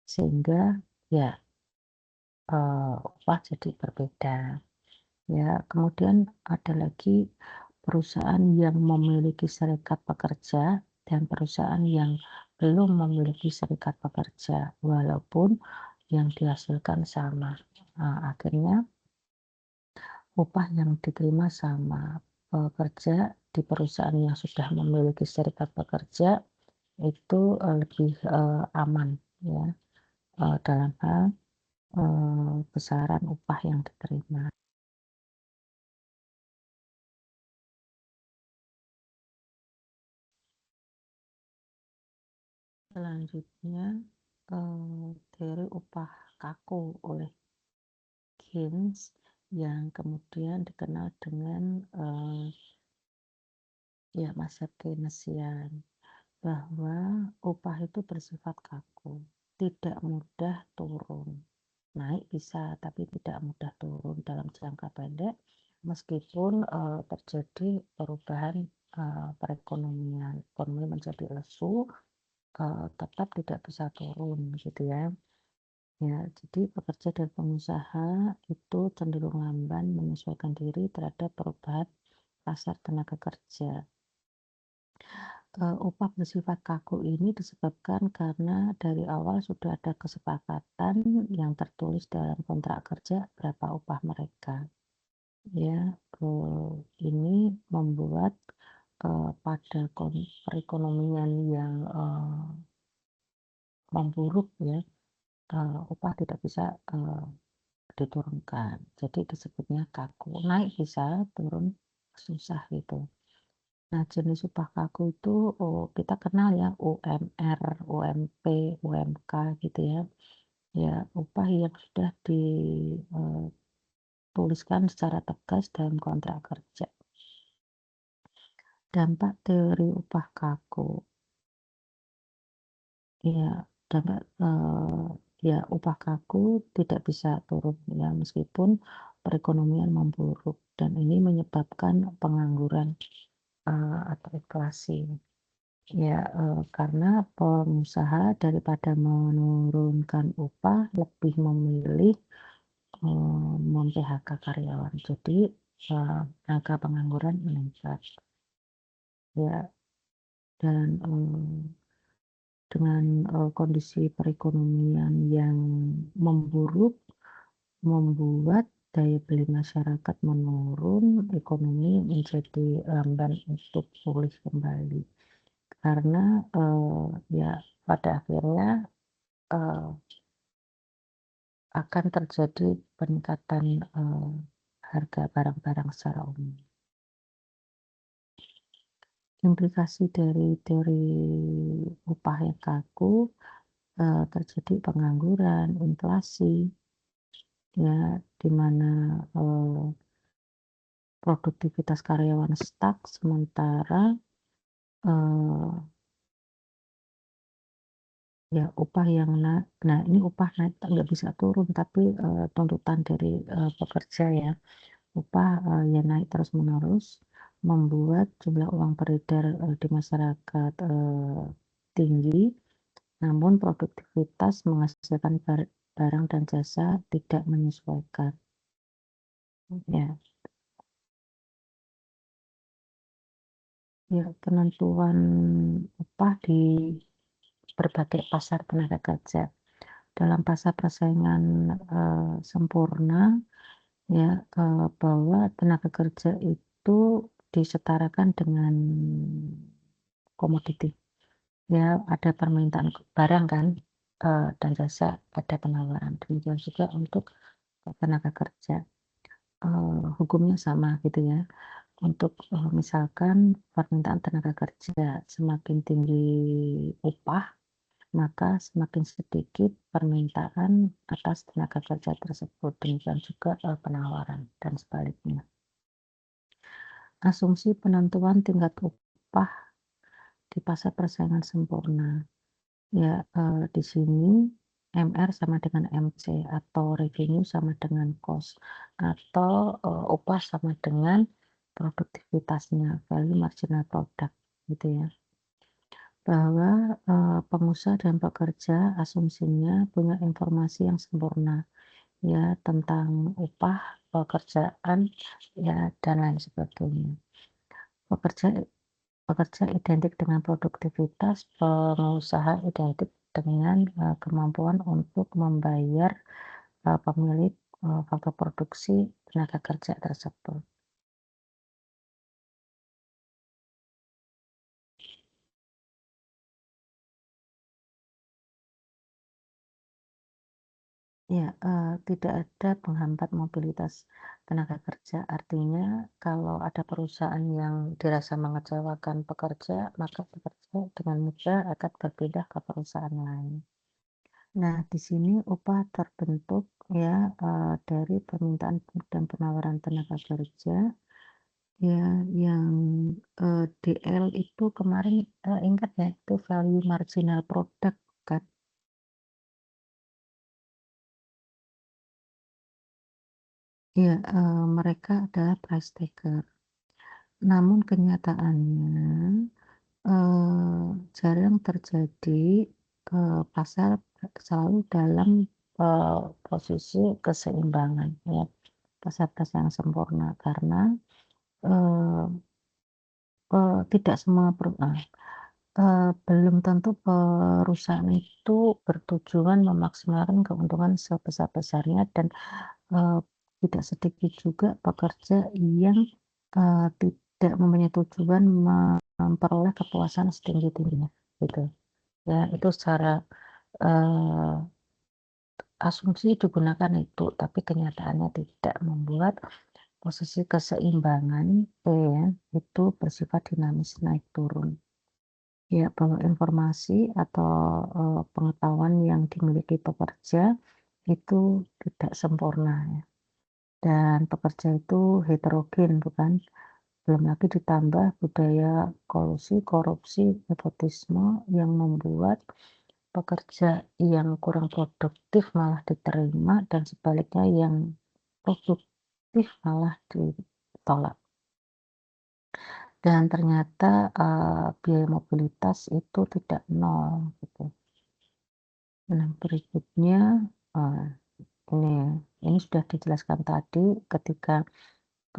Sehingga ya, upah jadi berbeda. Ya, kemudian ada lagi perusahaan yang memiliki serikat pekerja dan perusahaan yang belum memiliki serikat pekerja, walaupun yang dihasilkan sama. Akhirnya upah yang diterima sama. Pekerja di perusahaan yang sudah memiliki serikat pekerja itu, lebih, aman ya, dalam hal, besaran upah yang diterima. Selanjutnya, teori upah kaku oleh Keynes yang kemudian dikenal dengan, ya masa Keynesian, bahwa upah itu bersifat kaku, tidak mudah turun. Naik bisa, tapi tidak mudah turun dalam jangka pendek meskipun, terjadi perubahan, perekonomian. Ekonomi menjadi lesu, tetap tidak bisa turun gitu ya. Ya, jadi pekerja dan pengusaha itu cenderung lamban menyesuaikan diri terhadap perubahan pasar tenaga kerja. Upah bersifat kaku ini disebabkan karena dari awal sudah ada kesepakatan yang tertulis dalam kontrak kerja berapa upah mereka. Ya, ini membuat, pada perekonomian yang, memburuk ya, upah tidak bisa, diturunkan. Jadi disebutnya kaku. Naik bisa, turun susah gitu. Nah, jenis upah kaku itu, kita kenal ya UMR, UMP, UMK gitu ya. ya upah yang sudah dituliskan secara tegas dalam kontrak kerja. Dampak teori upah kaku, ya dampak, ya upah kaku tidak bisa turun ya meskipun perekonomian memburuk dan ini menyebabkan pengangguran, atau inflasi. Ya, karena pengusaha daripada menurunkan upah lebih memilih, mem-PHK karyawan. Jadi, angka pengangguran meningkat. Ya, dan, dengan, kondisi perekonomian yang memburuk, membuat daya beli masyarakat menurun, ekonomi menjadi lamban untuk pulih kembali. Karena, ya pada akhirnya, eee akan terjadi peningkatan, harga barang-barang secara umum. Implikasi dari teori upah yang kaku, terjadi pengangguran, inflasi, ya, di mana, produktivitas karyawan stuck sementara, eee, ya upah yang nah ini upah naik nggak bisa turun tapi, tuntutan dari, pekerja ya. Upah, yang naik terus-menerus membuat jumlah uang beredar, di masyarakat, tinggi, namun produktivitas menghasilkan barang dan jasa tidak menyesuaikan. Ya, ya penentuan upah di berbagai pasar tenaga kerja. Dalam pasar persaingan, sempurna ya, bahwa tenaga kerja itu disetarakan dengan komoditi. Ya, ada permintaan barang kan, dan jasa, ada penawaran. Demikian juga untuk tenaga kerja, hukumnya sama gitu ya. Untuk, misalkan permintaan tenaga kerja semakin tinggi upah, maka semakin sedikit permintaan atas tenaga kerja tersebut. Demikian juga, penawaran dan sebaliknya. Asumsi penentuan tingkat upah di pasar persaingan sempurna. Ya, di sini MR sama dengan MC atau revenue sama dengan cost atau, upah sama dengan produktivitasnya, value marginal product gitu ya. Bahwa, pengusaha dan pekerja asumsinya punya informasi yang sempurna ya tentang upah, pekerjaan, ya dan lain sebagainya. Pekerja Pekerja identik dengan produktivitas, pengusaha identik dengan, kemampuan untuk membayar, pemilik, faktor produksi tenaga kerja tersebut. Ya, tidak ada penghambat mobilitas tenaga kerja, artinya kalau ada perusahaan yang dirasa mengecewakan pekerja, maka pekerja dengan mudah akan berpindah ke perusahaan lain. Nah, di sini upah terbentuk ya, dari permintaan dan penawaran tenaga kerja ya yang, DL itu kemarin, ingat ya itu value marginal product kan? Ya, mereka adalah price taker. Namun kenyataannya, jarang terjadi, pasar selalu dalam, posisi keseimbangan ya, pasar-pasar yang sempurna karena, eee tidak semua belum tentu perusahaan itu bertujuan memaksimalkan keuntungan sebesar-besarnya dan, eee, tidak sedikit juga pekerja yang, tidak mempunyai tujuan memperoleh kepuasan setinggi-tingginya, gitu. Ya, itu secara, eee, asumsi digunakan itu, tapi kenyataannya tidak membuat posisi keseimbangan, ya, itu bersifat dinamis naik turun. Ya, bahwa informasi atau, pengetahuan yang dimiliki pekerja itu tidak sempurna ya, dan pekerja itu heterogen bukan, belum lagi ditambah budaya kolusi, korupsi, nepotisme yang membuat pekerja yang kurang produktif malah diterima dan sebaliknya yang produktif malah ditolak. Dan ternyata, biaya mobilitas itu tidak nol gitu. Nah berikutnya, eee, ini ini sudah dijelaskan tadi ketika,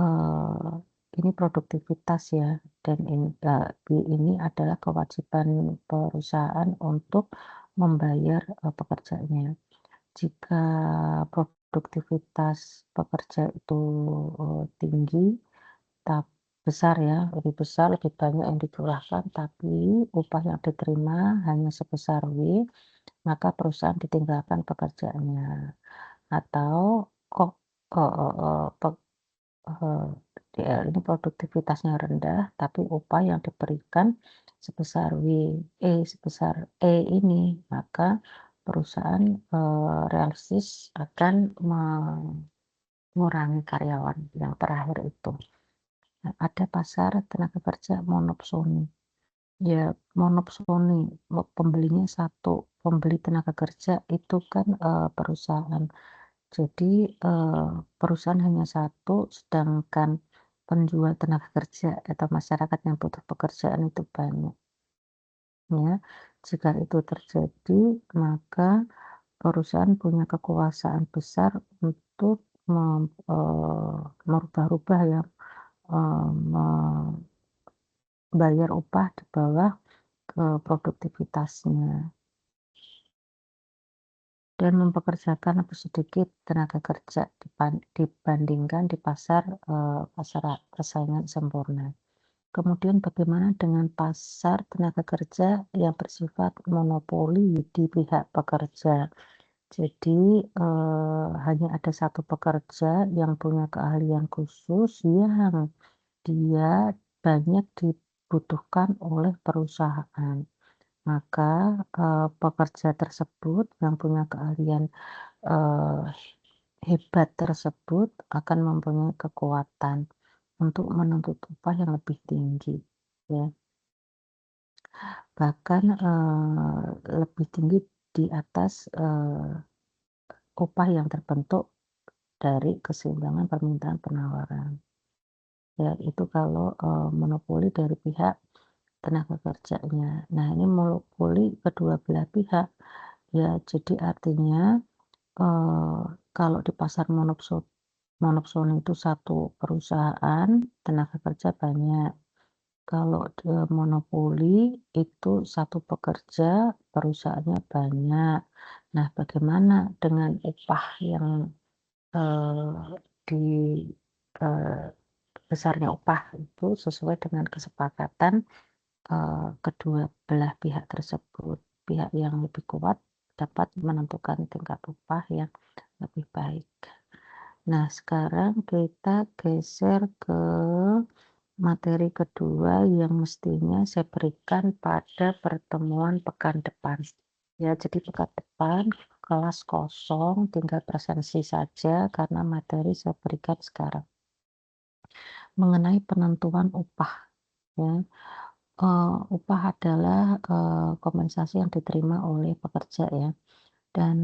eee, ini produktivitas ya dan ini adalah kewajiban perusahaan untuk membayar, pekerjanya. Jika produktivitas pekerja itu, tinggi, besar ya, lebih besar, lebih banyak yang dicurahkan, tapi upah yang diterima hanya sebesar W, maka perusahaan ditinggalkan pekerjaannya. Atau kok, eee eee, pek eee, ini produktivitasnya rendah, tapi upah yang diberikan sebesar sebesar ini, maka perusahaan, realistis akan mengurangi karyawan yang terakhir itu. Nah, ada pasar tenaga kerja monopsoni. Ya, monopsoni, pembelinya satu, pembeli tenaga kerja itu kan, perusahaan. Jadi, perusahaan hanya satu, sedangkan penjual tenaga kerja atau masyarakat yang butuh pekerjaan itu banyak, ya. Jika itu terjadi, maka perusahaan punya kekuasaan besar untuk merubah-rubah ya, membayar upah di bawah, produktivitasnya. Dan mempekerjakan lebih sedikit tenaga kerja dibandingkan di pasar, pasar persaingan sempurna. Kemudian bagaimana dengan pasar tenaga kerja yang bersifat monopoli di pihak pekerja? Jadi, hanya ada satu pekerja yang punya keahlian khusus yang dia banyak dibutuhkan oleh perusahaan. Maka, pekerja tersebut yang punya keahlian, eee, hebat tersebut akan mempunyai kekuatan untuk menuntut upah yang lebih tinggi, ya. Bahkan, lebih tinggi di atas, upah yang terbentuk dari keseimbangan permintaan penawaran. Ya, itu kalau, monopoli dari pihak tenaga kerjanya. Nah, ini monopoli kedua belah pihak. Ya, jadi artinya, kalau di pasar monopsoni itu satu perusahaan, tenaga kerja banyak. Kalau monopoli itu satu pekerja, perusahaannya banyak. Nah, bagaimana dengan upah yang, eee, di eee, besarnya upah itu sesuai dengan kesepakatan, kedua belah pihak tersebut. Pihak yang lebih kuat dapat menentukan tingkat upah yang lebih baik. Nah, sekarang kita geser ke materi kedua yang mestinya saya berikan pada pertemuan pekan depan. Ya, jadi pekan depan kelas kosong, tinggal presensi saja karena materi saya berikan sekarang. Mengenai penentuan upah, ya. Upah adalah, kompensasi yang diterima oleh pekerja ya, dan,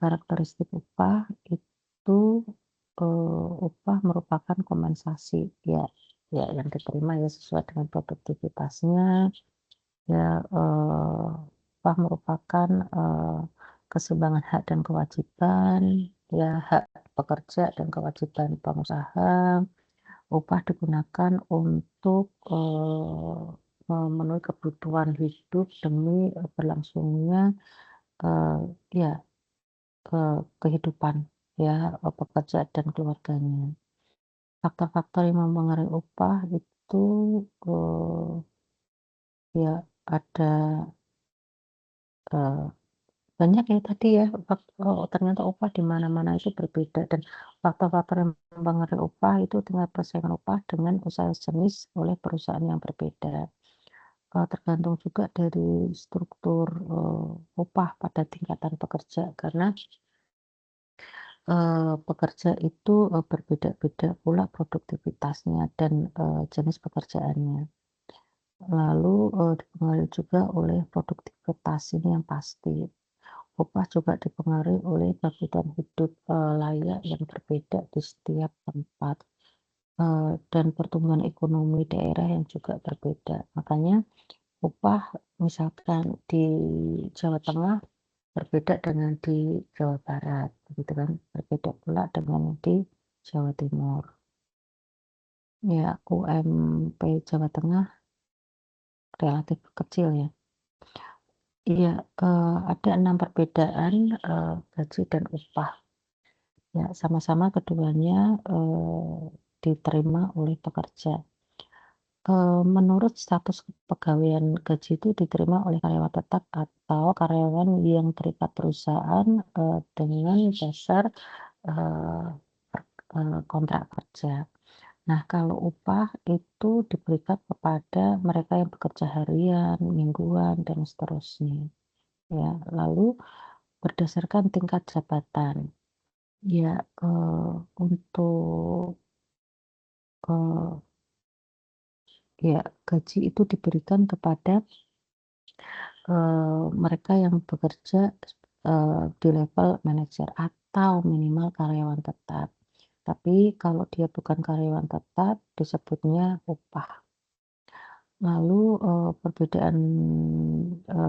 karakteristik upah itu, upah merupakan kompensasi ya ya yang diterima ya sesuai dengan produktivitasnya, ya, upah merupakan, keseimbangan hak dan kewajiban, ya hak pekerja dan kewajiban pengusaha. Upah digunakan untuk, memenuhi kebutuhan hidup demi, berlangsungnya, eee, ya, kehidupan ya, pekerja dan keluarganya. Faktor-faktor yang mempengaruhi upah itu, ya ada, eee, banyak ya tadi ya, ternyata upah di mana-mana itu berbeda dan faktor-faktor yang mempengaruhi upah itu tingkat persaingan upah dengan usaha sejenis oleh perusahaan yang berbeda. tergantung juga dari struktur, upah pada tingkatan pekerja karena, pekerja itu, berbeda-beda pula produktivitasnya dan, jenis pekerjaannya. Lalu, dipengaruhi juga oleh produktivitas ini yang pasti. Upah juga dipengaruhi oleh kebutuhan hidup, layak yang berbeda di setiap tempat, dan pertumbuhan ekonomi daerah yang juga berbeda. Makanya upah misalkan di Jawa Tengah berbeda dengan di Jawa Barat, begitu kan. Berbeda pula dengan di Jawa Timur. Ya, UMP Jawa Tengah relatif kecil ya. Iya, ada 6 perbedaan, gaji dan upah. Ya, sama-sama keduanya, diterima oleh pekerja. Menurut status kepegawaian, gaji itu diterima oleh karyawan tetap atau karyawan yang terikat perusahaan, dengan dasar, eee kontrak kerja. Nah, kalau upah itu diberikan kepada mereka yang bekerja harian, mingguan, dan seterusnya, ya. Lalu berdasarkan tingkat jabatan. Ya, untuk, eee, ya gaji itu diberikan kepada, mereka yang bekerja, di level manajer atau minimal karyawan tetap. Tapi kalau dia bukan karyawan tetap disebutnya upah. Lalu, perbedaan,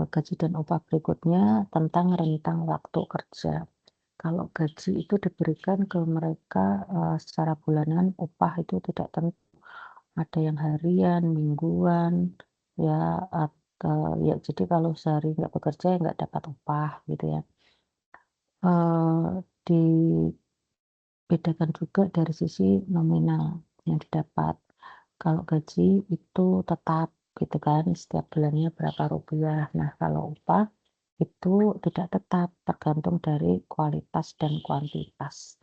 gaji dan upah berikutnya tentang rentang waktu kerja. Kalau gaji itu diberikan ke mereka, secara bulanan, upah itu tidak tentu, ada yang harian, mingguan, ya, ya jadi kalau sehari nggak bekerja ya nggak dapat upah gitu ya. Dibedakan juga dari sisi nominal yang didapat. Kalau gaji itu tetap gitu kan, setiap bulannya berapa rupiah. Nah, kalau upah itu tidak tetap, tergantung dari kualitas dan kuantitas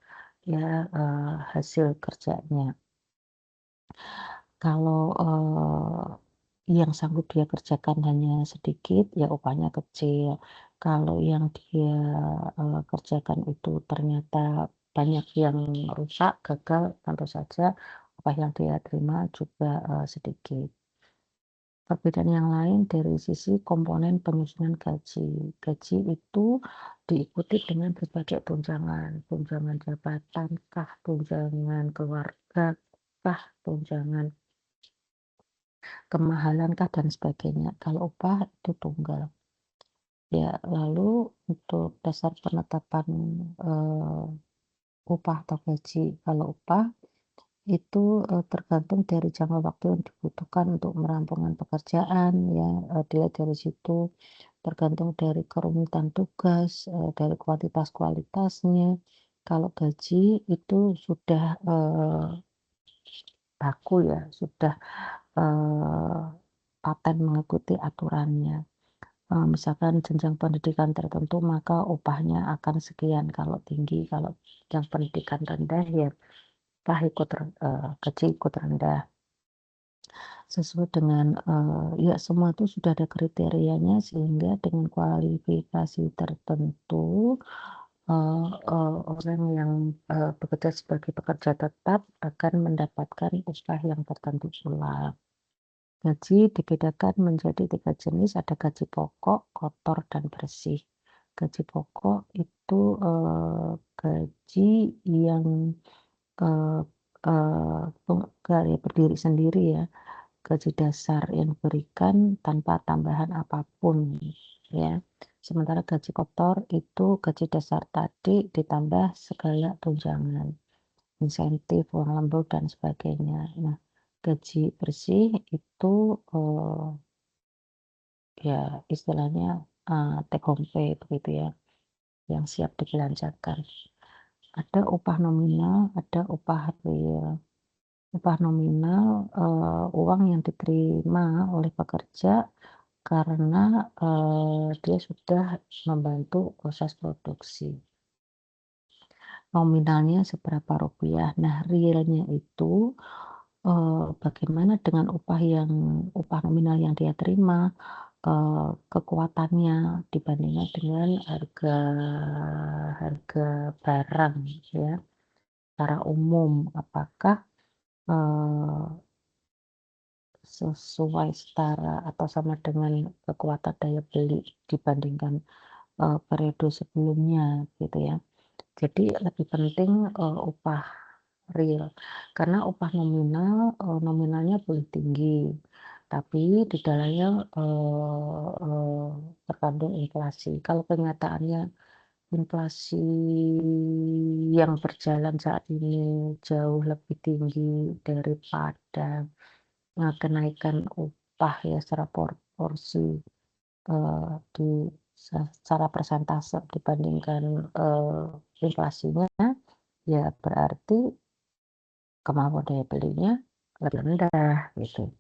ya, hasil kerjanya. Kalau, yang sanggup dia kerjakan hanya sedikit, ya upahnya kecil. Kalau yang dia, kerjakan itu ternyata banyak yang rusak, gagal, tentu saja upah yang dia terima juga, sedikit. Perbedaan yang lain dari sisi komponen penyusunan gaji. Gaji itu diikuti dengan berbagai tunjangan, tunjangan jabatan kah, tunjangan keluarga kah, tunjangan kemahalan kah, dan sebagainya. Kalau upah itu tunggal. Ya, lalu untuk dasar penetapan, eee, upah atau gaji. Kalau upah itu, tergantung dari jangka waktu yang dibutuhkan untuk merampungkan pekerjaan ya, dilihat dari situ. Tergantung dari kerumitan tugas, dari kualitas-kualitasnya. Kalau gaji itu sudah, baku ya, sudah, eee, paten mengikuti aturannya. Misalkan jenjang pendidikan tertentu maka upahnya akan sekian, kalau tinggi, kalau yang pendidikan rendah ya upah ikut gaji ikut rendah. Sesuai dengan, ya semua itu sudah ada kriterianya sehingga dengan kualifikasi tertentu, orang yang, bekerja sebagai pekerja tetap akan mendapatkan upah yang tertentu pula. Gaji dibedakan menjadi 3 jenis, ada gaji pokok, kotor, dan bersih. Gaji pokok itu, gaji yang, eee berdiri sendiri ya. Gaji dasar yang diberikan tanpa tambahan apapun ya. Sementara gaji kotor itu gaji dasar tadi ditambah segala tunjangan, insentif, uang lembur, dan sebagainya. Nah, gaji bersih itu, ya istilahnya, take home pay begitu ya, yang siap dibelanjakan. Ada upah nominal, ada upah real. Upah nominal, uang yang diterima oleh pekerja karena, dia sudah membantu proses produksi. Nominalnya seberapa rupiah. Nah, realnya itu, bagaimana dengan upah nominal yang dia terima, kekuatannya dibandingkan dengan harga harga barang ya, secara umum. Apakah, eee, sesuai setara atau sama dengan kekuatan daya beli dibandingkan, periode sebelumnya gitu ya. Jadi lebih penting, upah real, karena upah nominalnya boleh tinggi, tapi di dalamnya, eee eee, terkandung inflasi. Kalau kenyataannya inflasi yang berjalan saat ini jauh lebih tinggi daripada, kenaikan upah ya secara proporsi, di secara persentase dibandingkan, inflasinya, ya berarti kemampuan daya belinya lebih rendah gitu.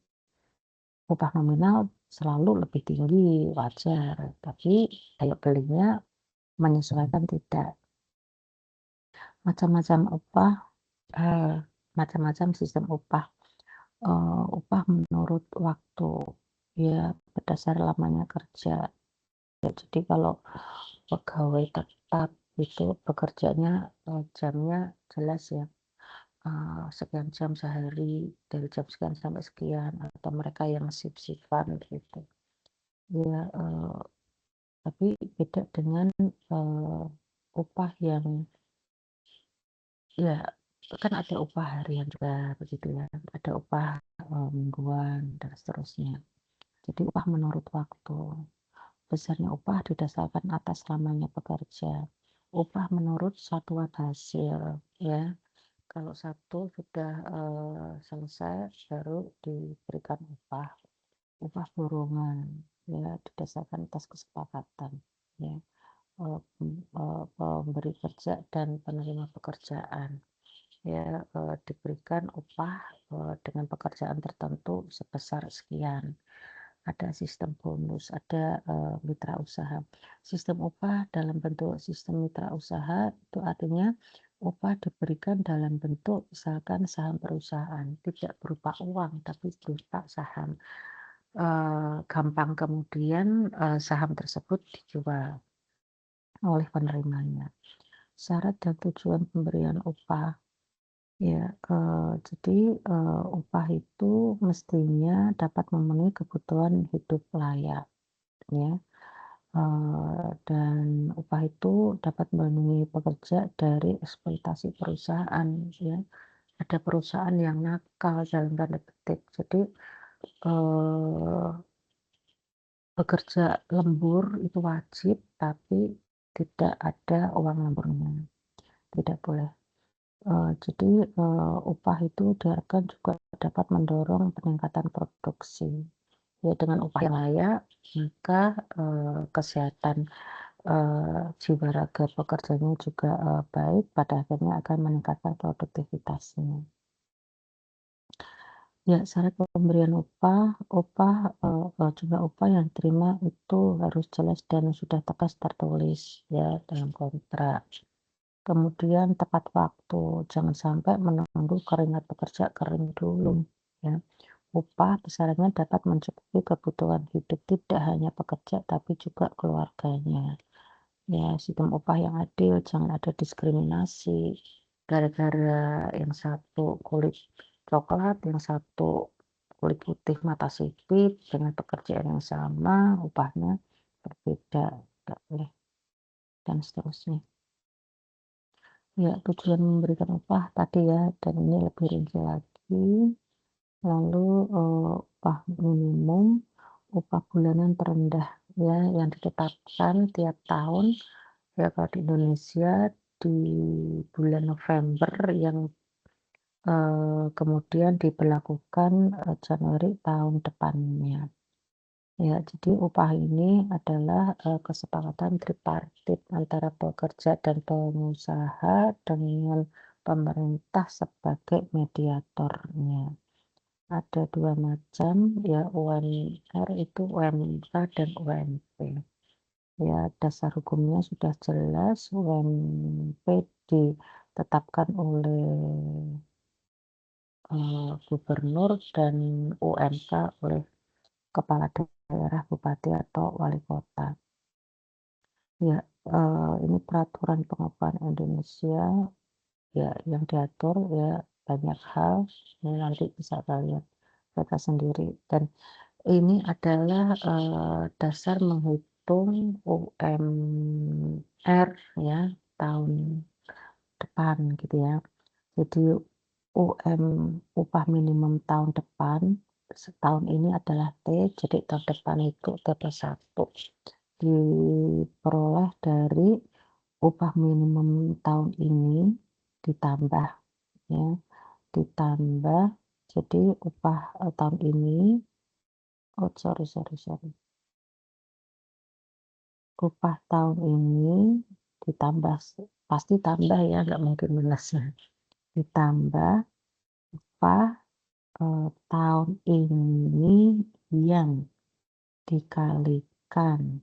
Upah nominal selalu lebih tinggi, wajar, tapi daya belinya menyesuaikan tidak. Macam-macam upah, eee, macam-macam sistem upah, upah menurut waktu, ya berdasar lamanya kerja. Ya jadi kalau pegawai tetap itu bekerjanya, jamnya jelas ya. Sekian jam sehari, dari jam sekian sampai sekian, atau mereka yang shift-shift-an gitu. Ya, tapi beda dengan, upah yang ya kan ada upah harian juga begitu ya, ada upah, mingguan dan seterusnya. Jadi upah menurut waktu. Besarnya upah didasarkan atas lamanya pekerja. Upah menurut satuan hasil ya. Kalau satu sudah, selesai baru diberikan upah dorongan, ya didasarkan atas kesepakatan, ya, pemberi kerja dan penerima pekerjaan, ya, diberikan upah, dengan pekerjaan tertentu sebesar sekian. Ada sistem bonus, ada, mitra usaha. Sistem upah dalam bentuk sistem mitra usaha itu artinya upah diberikan dalam bentuk misalkan saham perusahaan, tidak berupa uang tapi berupa saham. Gampang kemudian, saham tersebut dijual oleh penerimanya. Syarat dan tujuan pemberian upah, ya, jadi, upah itu mestinya dapat memenuhi kebutuhan hidup layak, ya. Dan upah itu dapat melindungi pekerja dari eksploitasi perusahaan ya. Ada perusahaan yang nakal dalam tanda petik. Jadi, eee, bekerja lembur itu wajib, tapi tidak ada uang lemburnya, tidak boleh. Jadi, upah itu diharapkan juga dapat mendorong peningkatan produksi. Ya dengan upah yang layak, maka, kesehatan jiwa raga pekerjanya juga, baik, pada akhirnya akan meningkatkan produktivitasnya. Ya, syarat pemberian upah, jumlah upah yang diterima itu harus jelas dan sudah tegas tertulis ya dalam kontrak. Kemudian tepat waktu, jangan sampai menunggu keringat pekerja kering dulu ya. Upah besarannya dapat mencukupi kebutuhan hidup tidak hanya pekerja tapi juga keluarganya. Ya, sistem upah yang adil, jangan ada diskriminasi. Gara-gara yang satu kulit coklat, yang satu kulit putih mata sipit, dengan pekerjaan yang sama, upahnya berbeda, nggak boleh, dan seterusnya. Ya, tujuan memberikan upah tadi ya, dan ini lebih rinci lagi. Lalu, upah minimum, upah bulanan terendah ya, yang ditetapkan tiap tahun. Ya, kalau di Indonesia di bulan November yang, kemudian diberlakukan, Januari tahun depannya. Ya, jadi upah ini adalah, kesepakatan tripartit antara pekerja dan pengusaha dengan pemerintah sebagai mediatornya. Ada 2 macam ya, UMR itu UMK dan UMP. Ya, dasar hukumnya sudah jelas, UMP ditetapkan oleh gubernur dan UMK oleh kepala daerah, bupati, atau wali kota. Ya, ini peraturan pengupahan Indonesia, ya, yang diatur ya banyak hal, ya nanti bisa kalian baca sendiri. Dan ini adalah, dasar menghitung UMR ya, tahun depan gitu ya. Jadi upah minimum tahun depan, setahun ini adalah T, jadi tahun depan itu T+1. Diperoleh dari upah minimum tahun ini ditambah ya, ditambah jadi upah, tahun ini oh sorry. Upah tahun ini ditambah pasti tambah ya, nggak mungkin minus ya, ditambah upah, tahun ini yang dikalikan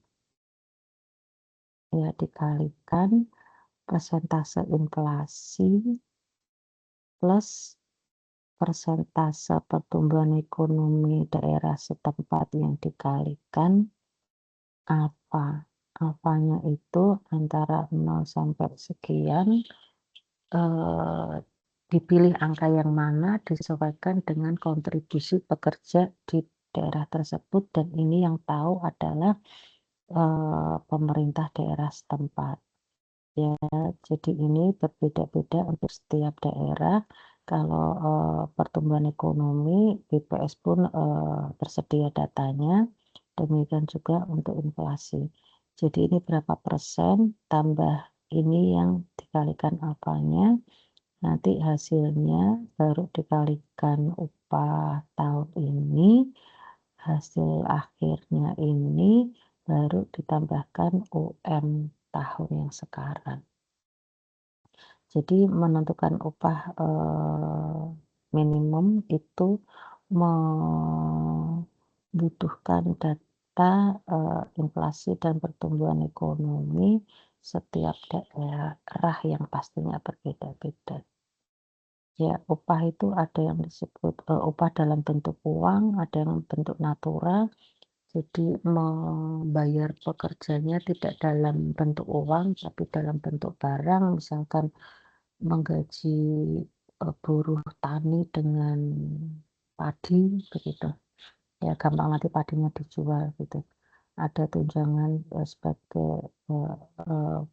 dikalikan persentase inflasi plus persentase pertumbuhan ekonomi daerah setempat yang dikalikan apa, alfanya itu antara 0 sampai sekian, dipilih angka yang mana disesuaikan dengan kontribusi pekerja di daerah tersebut, dan ini yang tahu adalah, pemerintah daerah setempat. Ya, jadi ini berbeda-beda untuk setiap daerah. Kalau, pertumbuhan ekonomi, BPS pun, tersedia datanya, demikian juga untuk inflasi. Jadi ini berapa persen, tambah ini yang dikalikan apanya, nanti hasilnya baru dikalikan upah tahun ini, hasil akhirnya ini baru ditambahkan UM tahun yang sekarang. Jadi menentukan upah, minimum itu membutuhkan data, inflasi dan pertumbuhan ekonomi setiap daerah yang pastinya berbeda-beda. Ya, upah itu ada yang disebut, upah dalam bentuk uang, ada yang bentuk natura. Jadi membayar pekerjanya tidak dalam bentuk uang, tapi dalam bentuk barang, misalkan menggaji, buruh tani dengan padi begitu, ya gampang nanti padinya dijual gitu. Ada tunjangan, sebagai, eee eee,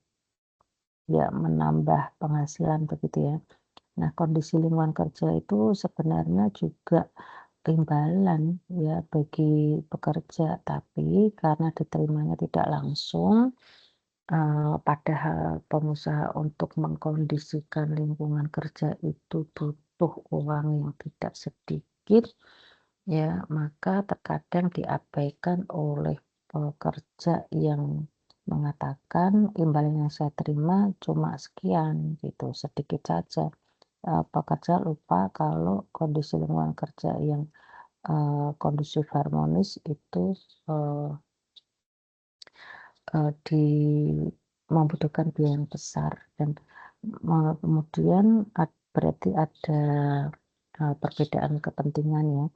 ya menambah penghasilan begitu ya. Nah, kondisi lingkungan kerja itu sebenarnya juga imbalan ya bagi pekerja, tapi karena diterimanya tidak langsung, padahal pengusaha untuk mengkondisikan lingkungan kerja itu butuh uang yang tidak sedikit, ya maka terkadang diabaikan oleh pekerja yang mengatakan imbalan yang saya terima cuma sekian gitu, sedikit saja. Pekerja lupa kalau kondisi lingkungan kerja yang, kondusif harmonis itu, eee di membutuhkan biaya yang besar, dan kemudian berarti ada, perbedaan kepentingan ya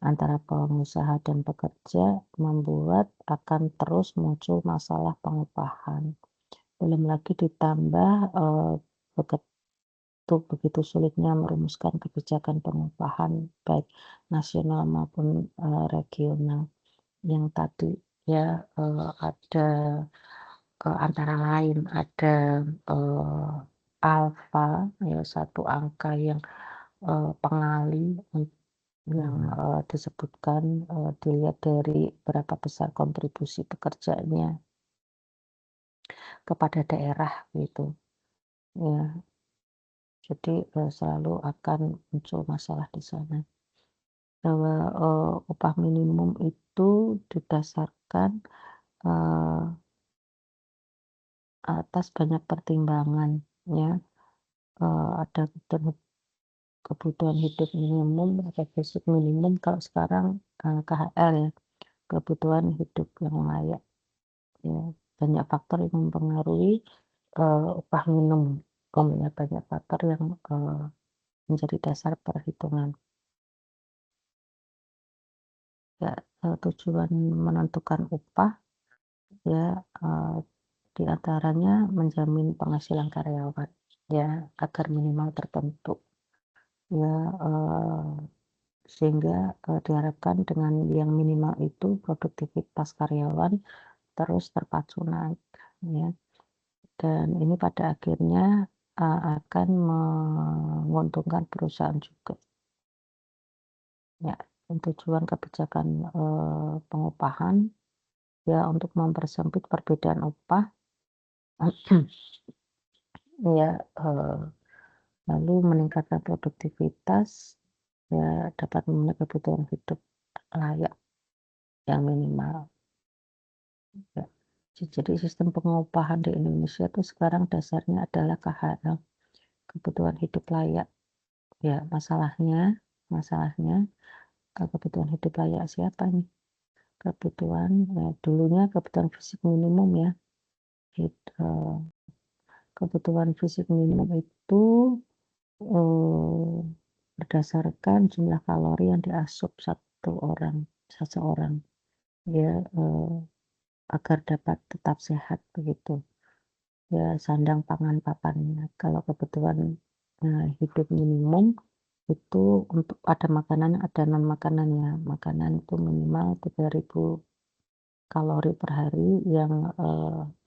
antara pengusaha dan pekerja, membuat akan terus muncul masalah pengupahan. Belum lagi ditambah, begitu sulitnya merumuskan kebijakan pengupahan baik nasional maupun, regional. Yang tadi ya, ada, antara lain ada, eee, alfa ya, satu angka yang, pengali yang, disebutkan, dilihat dari berapa besar kontribusi pekerjanya kepada daerah gitu ya. Jadi, selalu akan muncul masalah di sana. Bahwa, upah minimum itu didasarkan, eee, atas banyak pertimbangan ya, ada kebutuhan hidup minimum atau basic minimum, kalau sekarang, KHL ya, kebutuhan hidup yang layak ya. Banyak faktor yang mempengaruhi, upah minimum, banyak faktor yang, menjadi dasar perhitungan. Ya, tujuan menentukan upah ya, di antaranya menjamin penghasilan karyawan, ya, agar minimal tertentu, ya, sehingga, diharapkan dengan yang minimal itu produktivitas karyawan terus terpacu naik, ya. Dan ini pada akhirnya, akan menguntungkan perusahaan juga, ya. Tujuan kebijakan, pengupahan, ya, untuk mempersempit perbedaan upah, ya, lalu meningkatkan produktivitas, ya, dapat memenuhi kebutuhan hidup layak yang minimal, ya. Jadi sistem pengupahan di Indonesia tuh sekarang dasarnya adalah KHL, kebutuhan hidup layak. Ya, masalahnya, kebutuhan hidup layak siapa nih? Dulunya kebutuhan fisik minimum, ya. Hit Kebutuhan fisik minimum itu, berdasarkan jumlah kalori yang diasup seseorang, ya, agar dapat tetap sehat begitu. Ya, sandang pangan papannya. Kalau kebutuhan, hidup minimum itu untuk ada makanan, ada non makanannya. Makanan itu minimal 3.000 kalori per hari yang,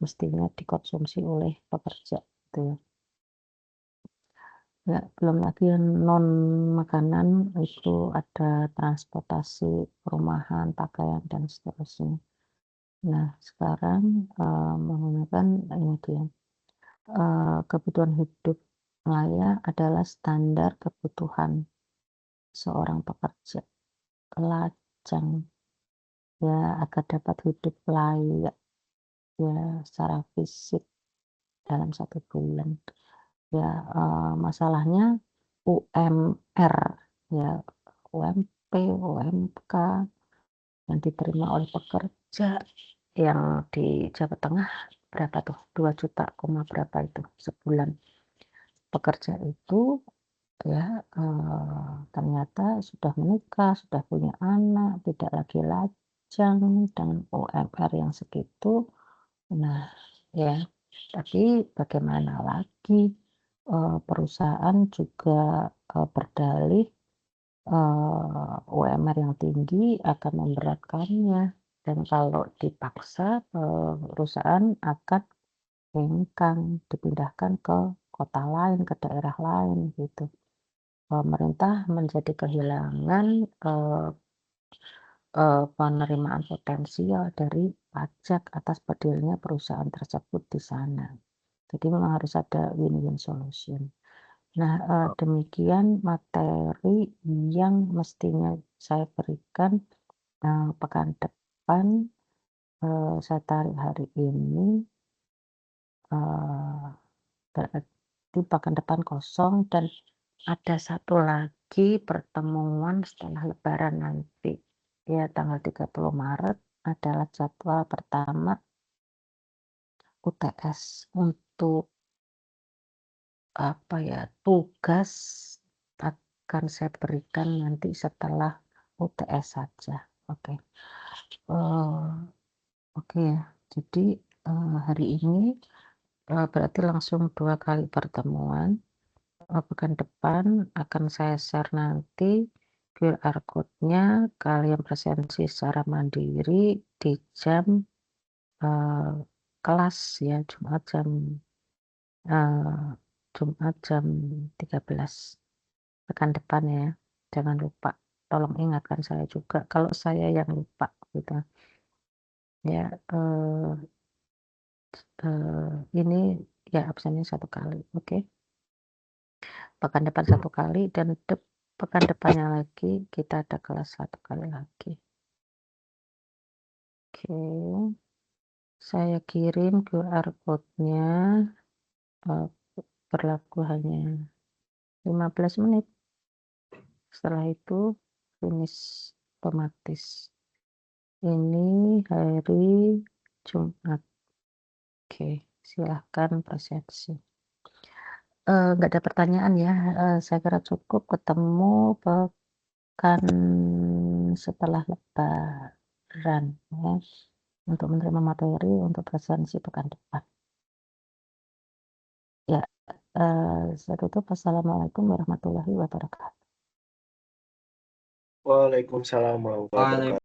mestinya dikonsumsi oleh pekerja, gitu ya. Ya, belum lagi yang non makanan itu ada transportasi, perumahan, pakaian, dan seterusnya. Nah, sekarang, menggunakan ini dia, kebutuhan hidup layak adalah standar kebutuhan seorang pekerja lajang, ya, agar dapat hidup layak, ya, secara fisik dalam 1 bulan. Ya, masalahnya UMR, ya, UMP, UMK yang diterima oleh pekerja yang di Jawa Tengah berapa tuh, 2 juta, berapa itu sebulan. Pekerja itu, ya, ternyata sudah menikah, sudah punya anak, tidak lagi lajang dengan UMR yang segitu. Nah, ya, tapi bagaimana lagi, perusahaan juga, berdalih, UMR yang tinggi akan memberatkannya, dan kalau dipaksa, perusahaan akan hengkang, dipindahkan ke kota lain, ke daerah lain, gitu. Pemerintah menjadi kehilangan, penerimaan potensial dari pajak atas berdirinya perusahaan tersebut di sana. Jadi memang harus ada win-win solution. Nah, demikian materi yang mestinya saya berikan, pekan depan, saya tarik hari ini, eee, berarti pekan depan kosong, dan ada satu lagi pertemuan setelah lebaran nanti, ya, tanggal 30 Maret adalah jadwal pertama UTS untuk, apa ya, tugas akan saya berikan nanti setelah UTS saja. Oke, eee, oke ya. Jadi, hari ini, berarti langsung 2 kali pertemuan. Pekan depan akan saya share nanti QR code-nya, kalian presensi secara mandiri di jam, eee, kelas, ya, eee, Jumat jam 13 pekan depan, ya. Jangan lupa, tolong ingatkan saya juga kalau saya yang lupa, gitu. Ya, ini, ya, absennya 1 kali, oke. Pekan depan 1 kali, dan pekan depannya lagi kita ada kelas 1 kali lagi. Oke, saya kirim QR code-nya, eee, berlaku hanya 15 menit. Setelah itu finish otomatis. Ini hari Jumat. Oke, silahkan presensi. Nggak ada pertanyaan, ya, saya kira cukup. Ketemu pekan setelah lebaran ya, untuk menerima materi untuk presensi pekan depan. Ya, saya tutup. Wassalamualaikum warahmatullahi wabarakatuh. Waalaikumsalam warahmatullahi wabarakatuh.